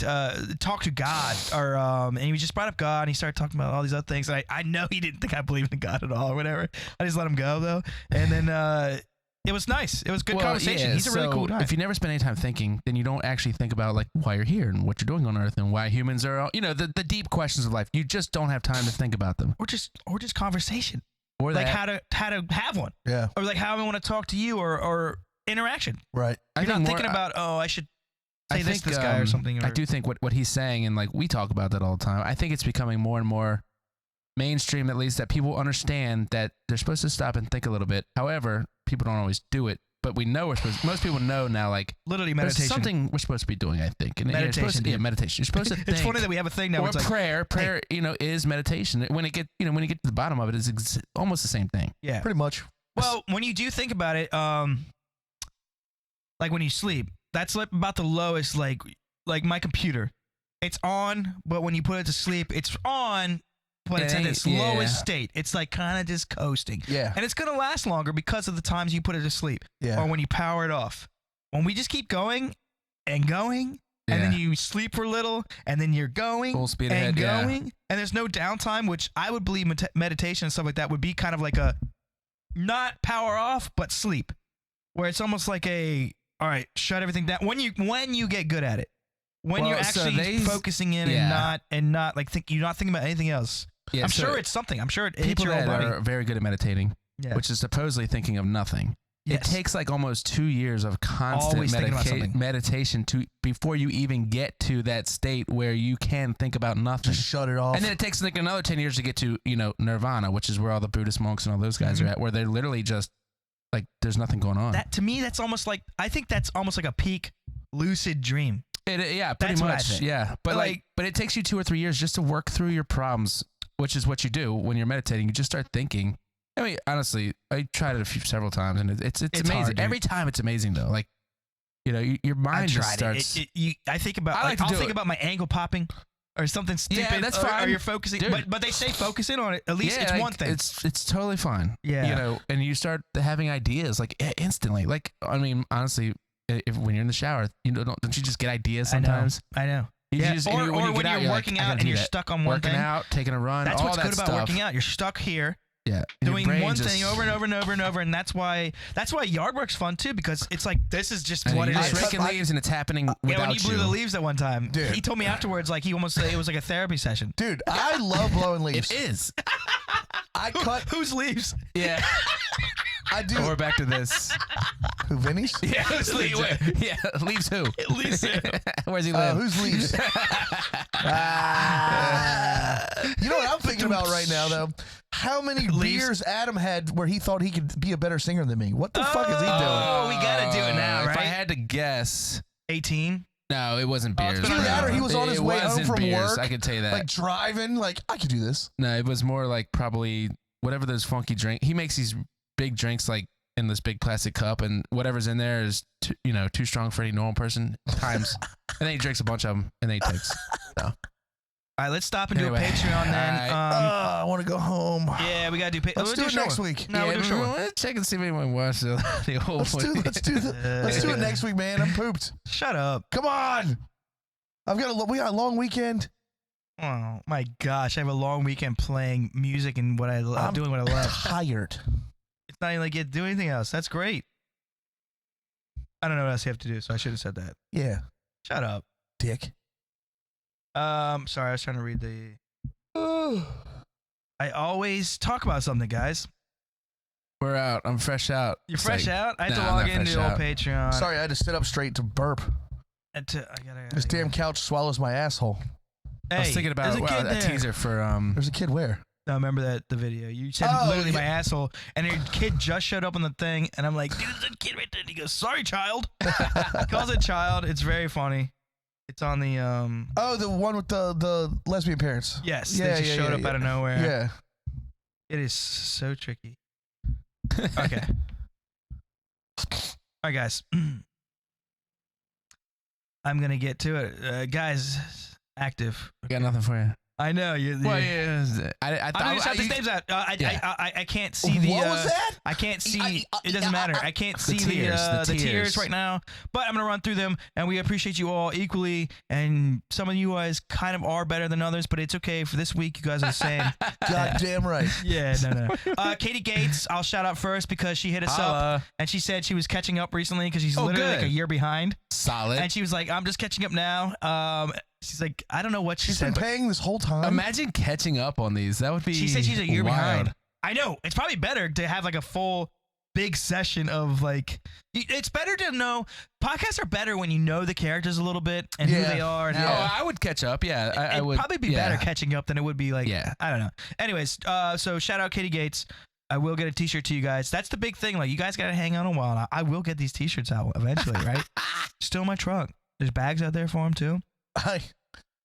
talk to God, or and he just brought up God, and he started talking about all these other things. And I know he didn't think I believed in God at all, or whatever. I just let him go though, and then it was nice. It was good conversation. Yeah, He's a really so cool guy. If you never spend any time thinking, then you don't actually think about like why you're here and what you're doing on Earth and why humans are, the deep questions of life. You just don't have time to think about them. or just conversation, Or like that. how to have one, Yeah. or like how I want to talk to you, or interaction. Right. You're not more- thinking about, oh, I should I say this think, to this guy or something. I or- do think what he's saying, and like we talk about that all the time. I think it's becoming more and more mainstream, at least, that people understand that they're supposed to stop and think a little bit. However, people don't always do it. But we know most people know now, like, literally there's meditation. something we're supposed to be doing, I think. And Meditation, you're supposed to, dude. yeah, meditation. You're supposed to think. It's funny that we have a thing now. or Where it's like, prayer, is meditation. When you get to the bottom of it, it's almost the same thing. yeah. Pretty much. Well, when you do think about it, like when you sleep, that's like about the lowest. Like my computer, it's on, but when you put it to sleep, it's on, but it's in its Yeah. lowest state. It's like kind of just coasting, Yeah. and it's gonna last longer because of the times you put it to sleep, Yeah. or when you power it off. When we just keep going and going, and then Yeah. you sleep for a little, and then you're going Full speed and ahead, yeah. going, and there's no downtime, which I would believe meditation and stuff like that would be kind of like a not power off, but sleep, where it's almost like a, all right, shut everything down. When you get good at it, when Well, you're so actually focusing in Yeah. and not like you're not thinking about anything else. Yeah, I'm so sure it's something. I'm sure it hits people your whole that body. are very good at meditating, Yeah. which is supposedly thinking of nothing. Yes. It takes like almost 2 years of constant Always thinking about something. meditation before you even get to that state where you can think about nothing. Just shut it off. And then it takes like another 10 years to get to, nirvana, which is where all the Buddhist monks and all those guys are at, where they're literally just like, there's nothing going on. That to me, that's almost like I think that's almost like a peak lucid dream. Yeah, pretty That's what I much. think. Yeah. But but it takes you 2 or 3 years just to work through your problems, which is what you do when you're meditating. You just start thinking. I mean, honestly, I tried it several times, and it's amazing. hard, dude. Every time it's amazing, though. Like, your mind just starts. I think about. I like to I'll do think it. about my ankle popping, or something stupid. Yeah, that's or fine. you're focusing, Dude. but they say focus in on it. At least it's like, one thing. It's totally fine. Yeah. And you start having ideas like instantly. Like, I mean, honestly, when you're in the shower, don't you just get ideas sometimes? I know. You Yeah. just- or and when get out, you're like, working I gotta out and do you're that. stuck on one working thing. out, taking a run. That's all what's that good about stuff. working out. You're stuck here. Yeah, your Doing brain one just- thing over and over and over and over, and that's why yard work's fun too, because it's like this is just And what it you're is. just raking leaves and it's happening Yeah, without when he blew you. the leaves at one time, Dude. he told me afterwards, like he almost said it was like a therapy session. Dude, I love blowing leaves. It is. I cut. Whose leaves? Yeah. I do. We're back to this. Who, Vinny's? Yeah, leaves who? Leaves who? Where's he live? Who's leaves? You know what I'm thinking about right now, though? How many Leaves. beers Adam had where he thought he could be a better singer than me? What the fuck is he doing? Oh, we gotta do it now, If I right? had to guess, 18. no, it wasn't Oh, it's beers. been Either that or he was on It his way home wasn't from beers, work. I can tell you that. Like driving, like I could do this. No, it was more like probably whatever those funky drink. He makes these big drinks like in this big plastic cup, and whatever's in there is too strong for any normal person. Times, and then he drinks a bunch of them, and then he takes. So. All right, let's stop and do Anyway, a Patreon then. all I want to go home. Yeah, we gotta do. Let's do a it short next one. week. No, we'll do a short one. Let's check and see if anyone watched the whole Let's do it next week, man. I'm pooped. Shut up. Come on. We got a long weekend. Oh my gosh, I have a long weekend playing music and what I love, doing what I love. Tired. It's not even like you get to do anything else. That's great. I don't know what else you have to do, so I should have said that. Yeah. Shut up. Dick. Sorry, I was trying to read the. I always talk about something, guys. We're out. I'm fresh out. You're It's fresh like, out. I have nah, to I'm log not fresh into old out. Patreon. Sorry, I had to sit up straight to burp. I gotta, This damn couch swallows my asshole. I was Hey, thinking about there's a kid a there. teaser for There's a kid where? No, remember the video? You said Oh, literally my yeah. asshole, and your kid just showed up on the thing, and I'm like, dude, there's a kid right there. And he goes, sorry, child. He calls it child. It's very funny. It's on the Oh, the one with the lesbian parents. Yes, Yeah, they just yeah, showed yeah, up yeah. out of nowhere. Yeah. It is so tricky. Okay. All right, guys. I'm gonna get to it, guys. Active. I got nothing for you. I know you. Well, yeah, I I'm thought gonna shout these names out. I can't see What the. was that? I can't see. It doesn't matter. I can't see tears, the the tears tears. right now. But I'm gonna run through them, and we appreciate you all equally. And some of you guys kind of are better than others, but it's okay. For this week, you guys are the same. God damn right. Yeah, no. Katie Gates, I'll shout out first because she hit us up, and she said she was catching up recently because she's literally like good. a year behind. Solid. And she was like, "I'm just catching up now." She's like, I don't know what she She's said. been but paying this whole time. Imagine catching up on these. That would be. She said she's a year wild. behind. I know. It's probably better to have like a full big session of like. It's better to know. Podcasts are better when you know the characters a little bit and who Yeah. they are and Oh, how. I would catch up. Yeah, I It'd would probably be yeah. better catching up than it would be like. Yeah. I don't know. Anyways, so shout out Katie Gates. I will get a T-shirt to you guys. That's the big thing. Like you guys got to hang on a while. I will get these T-shirts out eventually, right? Still in my trunk. There's bags out there for them too.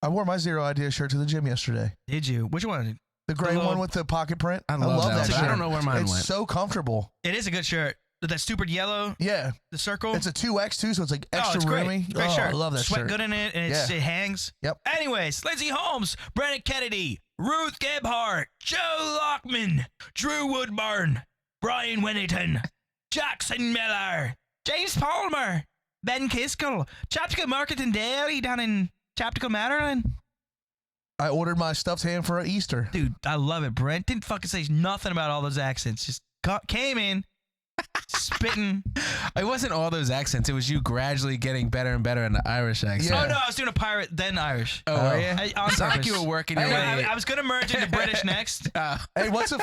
I wore my Zero Idea shirt to the gym yesterday. Did you? Which one? The gray little- one with the pocket print. I love that, shirt. but I don't know where mine it's went. so comfortable. It is a good shirt. That stupid yellow, Yeah. the circle. It's a 2X too, so it's like Oh, extra it's great. roomy. Great Oh, shirt. I love that Sweat shirt. good in it, and it hangs. Yep. Anyways, Lindsay Holmes, Brandon Kennedy, Ruth Gebhardt, Joe Lockman, Drew Woodburn, Brian Winnington, Jackson Miller, James Palmer, Ben Kiskell, Chaptical Marketing Dairy down in Chaptical, Maryland. I ordered my stuffed ham for Easter. Dude, I love it. Brent didn't fucking say nothing about all those accents. Just came in, spitting. It wasn't all those accents. It was you gradually getting better and better in the Irish accent. Oh no, I was doing a pirate then Irish. Oh, were you? On It's not like purpose. you were working your way. I was gonna merge into British next. Hey, what's a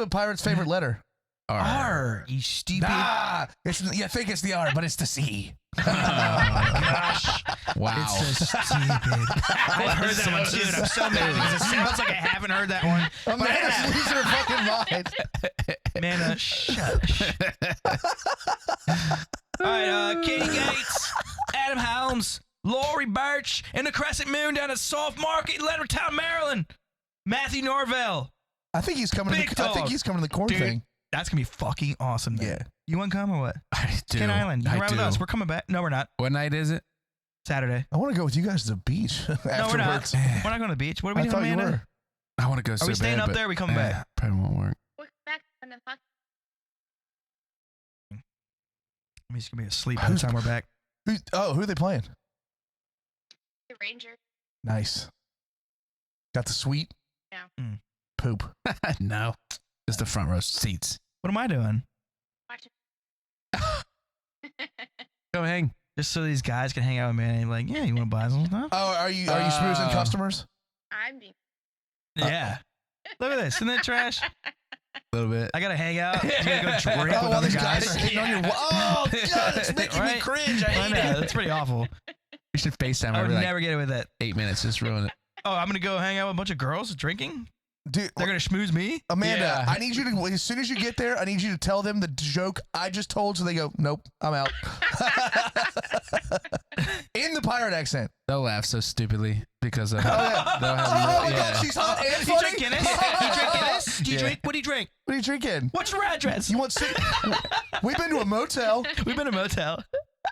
pirate's favorite letter? R. You stupid. Ah, you think it's the R, but it's the C. Oh my gosh. Wow. It's so stupid. I've heard that one too, and I'm so mad because it sounds like I haven't heard that one. Amanda's losing her fucking mind. Man, shush. All right, Katie Gates, Adam Helms, Lori Birch, and the Crescent Moon down at Soft Market, Leonardtown, Maryland. Matthew Norvell. I think he's coming. Big I think dog. he's coming to the corn Dude, thing. That's gonna be fucking awesome. Then. Yeah. You want to come or what? I do. Kent Island. You I can ride with do. us. We're coming back. No, we're not. What night is it? Saturday. I want to go with you guys to the beach afterwards. No, we're not. We're not going to the beach. What are we I doing, thought you Amanda? were. I want to go so Are we staying bad, up but, there or are we coming back? Probably won't work. We're back on the hockey. I'm just going to be asleep by the time we're back. Who are they playing? The Ranger. Nice. Got the suite? Yeah. Poop. No. Just the front row seats. What am I doing? Watch Go hang. Just so these guys can hang out with me and be like, yeah, you want to buy some stuff? Oh, are you smoozing customers? I'm being. Yeah. Look at this. Isn't that trash? A little bit. I got to hang out. I got to go drink Oh, with well, other these guys guys. are hitting on your oh, God, it's making me Right? cringe. I I hate know. it. That's pretty awful. We should FaceTime I would every like never get away with that. 8 minutes. Just ruin it. Oh, I'm going to go hang out with a bunch of girls drinking? Dude, They're going to schmooze me? Amanda, Yeah. I need you to, as soon as you get there, I need you to tell them the joke I just told so they go, nope, I'm out. In the pirate accent. They'll laugh so stupidly because of yeah. they'll have Oh my yeah. God, she's hot and You funny. drink Guinness? You drink Guinness? Do you Yeah. drink? What do you drink? What are you drinking? What's your address? You want We've been to a motel. We've been to a motel.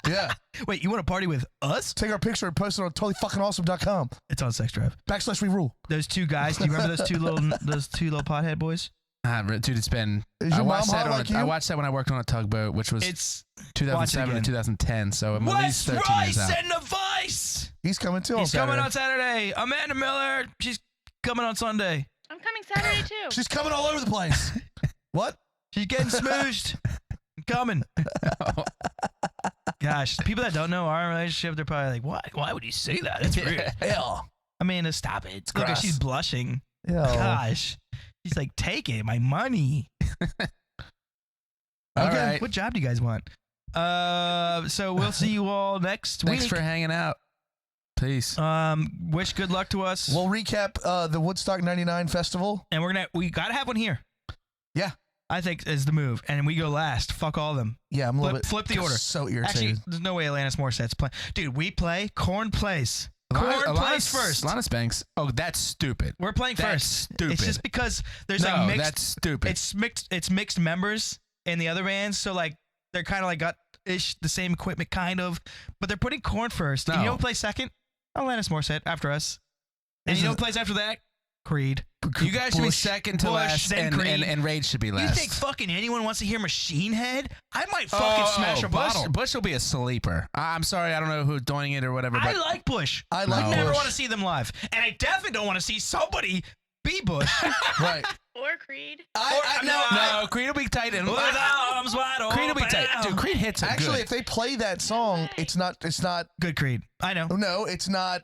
Yeah. Wait, you want to party with us? Take our picture and post it on totallyfuckingawesome.com. It's on Sex Drive. /we rule. Those two guys. Do you remember those two little pothead boys? Dude, it's been. Is I your watched mom that hot on. like I you? watched that when I worked on a tugboat, which was It's 2007 again. to 2010. So I'm at Wes least 13 years Rice out. and the Vice. He's coming too. He's on coming Saturday. on Saturday. Amanda Miller. She's coming on Sunday. I'm coming Saturday too. She's coming all over the place. What? She's getting smooshed. Coming. Gosh, people that don't know our relationship, they're probably like, "Why? Why would you say that? That's rude." Hell. Amanda, stop it. Look, gross. she's blushing. Yeah. Gosh, she's like, "Take it, my money." All Okay. right. What job do you guys want? So we'll see you all next Thanks week. for hanging out. Peace. Wish good luck to us. We'll recap the Woodstock 99 festival. And we gotta have one here. Yeah. I think is the move. And we go last. Fuck all of them. Yeah, I'm a little bit. Flip the order. So irritated. Actually, there's no way Alanis Morissette's playing. Dude, we play. Korn plays. Korn plays first. Alanis Banks. Oh, that's stupid. We're playing That's first. stupid. It's just because there's No, like mixed. that's stupid. It's mixed members in the other bands, so like they're kind of like got ish the same equipment, kind of, but they're putting Korn first. And you know No. who plays second? Alanis Morissette after us. And you know who plays after that? Creed. You guys should be Bush, second to Bush, last, then Creed. and Rage should be You last. think fucking anyone wants to hear Machine Head? I might fucking smash a bottle. Bush will be a sleeper. I'm sorry, I don't know who's doing it or whatever. I But like Bush. I like I never Bush. want to see them live, and I definitely don't want to see somebody be Bush. Right. Or Creed. no, Creed will be tight. And With arms wide open. Creed will be tight. Dude, Creed hits are Actually, good. if they play that song, it's not. Good Creed. I know. No, it's not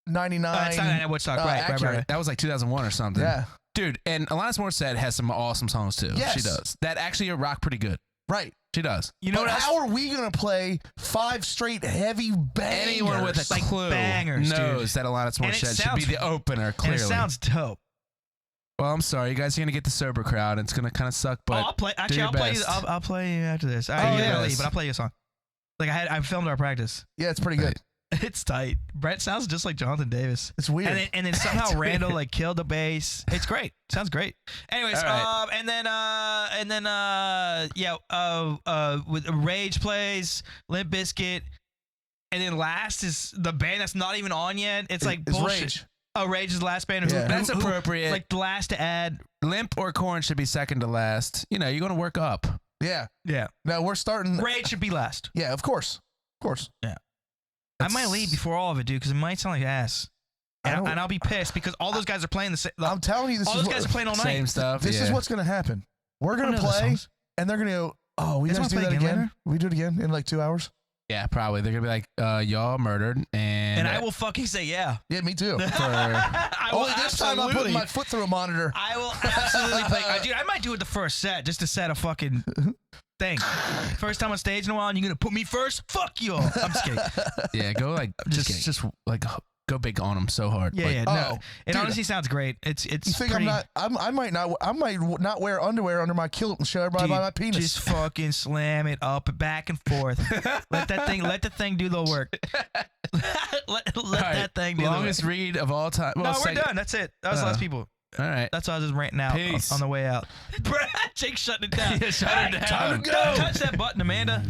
99. It's not at Woodstock. Right, right, accurate. right. That was like 2001 or something. Yeah. Dude, and Alanis Morissette has some awesome songs too. Yes. She does. That actually rock pretty good. Right. She does. You know But what else? how are we going to play 5 straight heavy bangers? Anyone with a Like clue bangers, knows that Alanis And it Morissette should be sounds- the opener, And clearly. it sounds dope. Well, I'm sorry. You guys are going to get the sober crowd. And it's going to kind of suck, but I'll play. do Actually, your I'll play. best. I'll play you after this. Oh, I yeah. gotta leave, but I'll play you a song. Like I filmed our practice. Yeah, it's pretty good. It's tight. Brett sounds just like Jonathan Davis. It's weird. And then somehow It's Randall weird. like killed the bass. It's great. Sounds great. Anyways, All right. with Rage plays, Limp Bizkit, and then last is the band that's not even on yet. It's like It's bullshit. Rage. Oh, Rage is the last band. Yeah. That's appropriate. Like the last to add. Limp or Korn should be second to last. You know, you're going to work up. Yeah. Yeah. No, we're starting. Rage should be last. Yeah, of course. Of course. I might leave before all of it, dude, because it might sound like ass. I don't- And I'll be pissed because all those guys are playing the same. I'm telling you, this all is those guys are playing all night. Same stuff. This yeah. is what's going to happen. We're I going know to the play, songs. and they're going to go, Oh, we Guys guys do wanna that play again again? later? We do it again in like 2 hours? Yeah, probably. They're gonna be like, y'all murdered, And I will fucking say yeah. Yeah, me too. I will Only this time I'm putting my foot through a monitor. I will absolutely play. Dude, I might do it the first set just to set a fucking thing. First time on stage in a while, and you're gonna put me first? Fuck you! I'm just kidding. Yeah, go like just like go big on them so hard. Yeah, Like, yeah. oh, No, it dude. honestly sounds great. It's You think pretty, I might not wear underwear under my kilt and show everybody dude, my penis. Just fucking slam it up, back and forth. let the thing do the work. let all right, that thing do the work. longest read of all time. Well, No, we're done. That's it. That was the last people. All right. That's why I was just ranting out Peace. on the way out. Jake's shutting it down. Yeah, shut it down. Time to go. Touch that button, Amanda.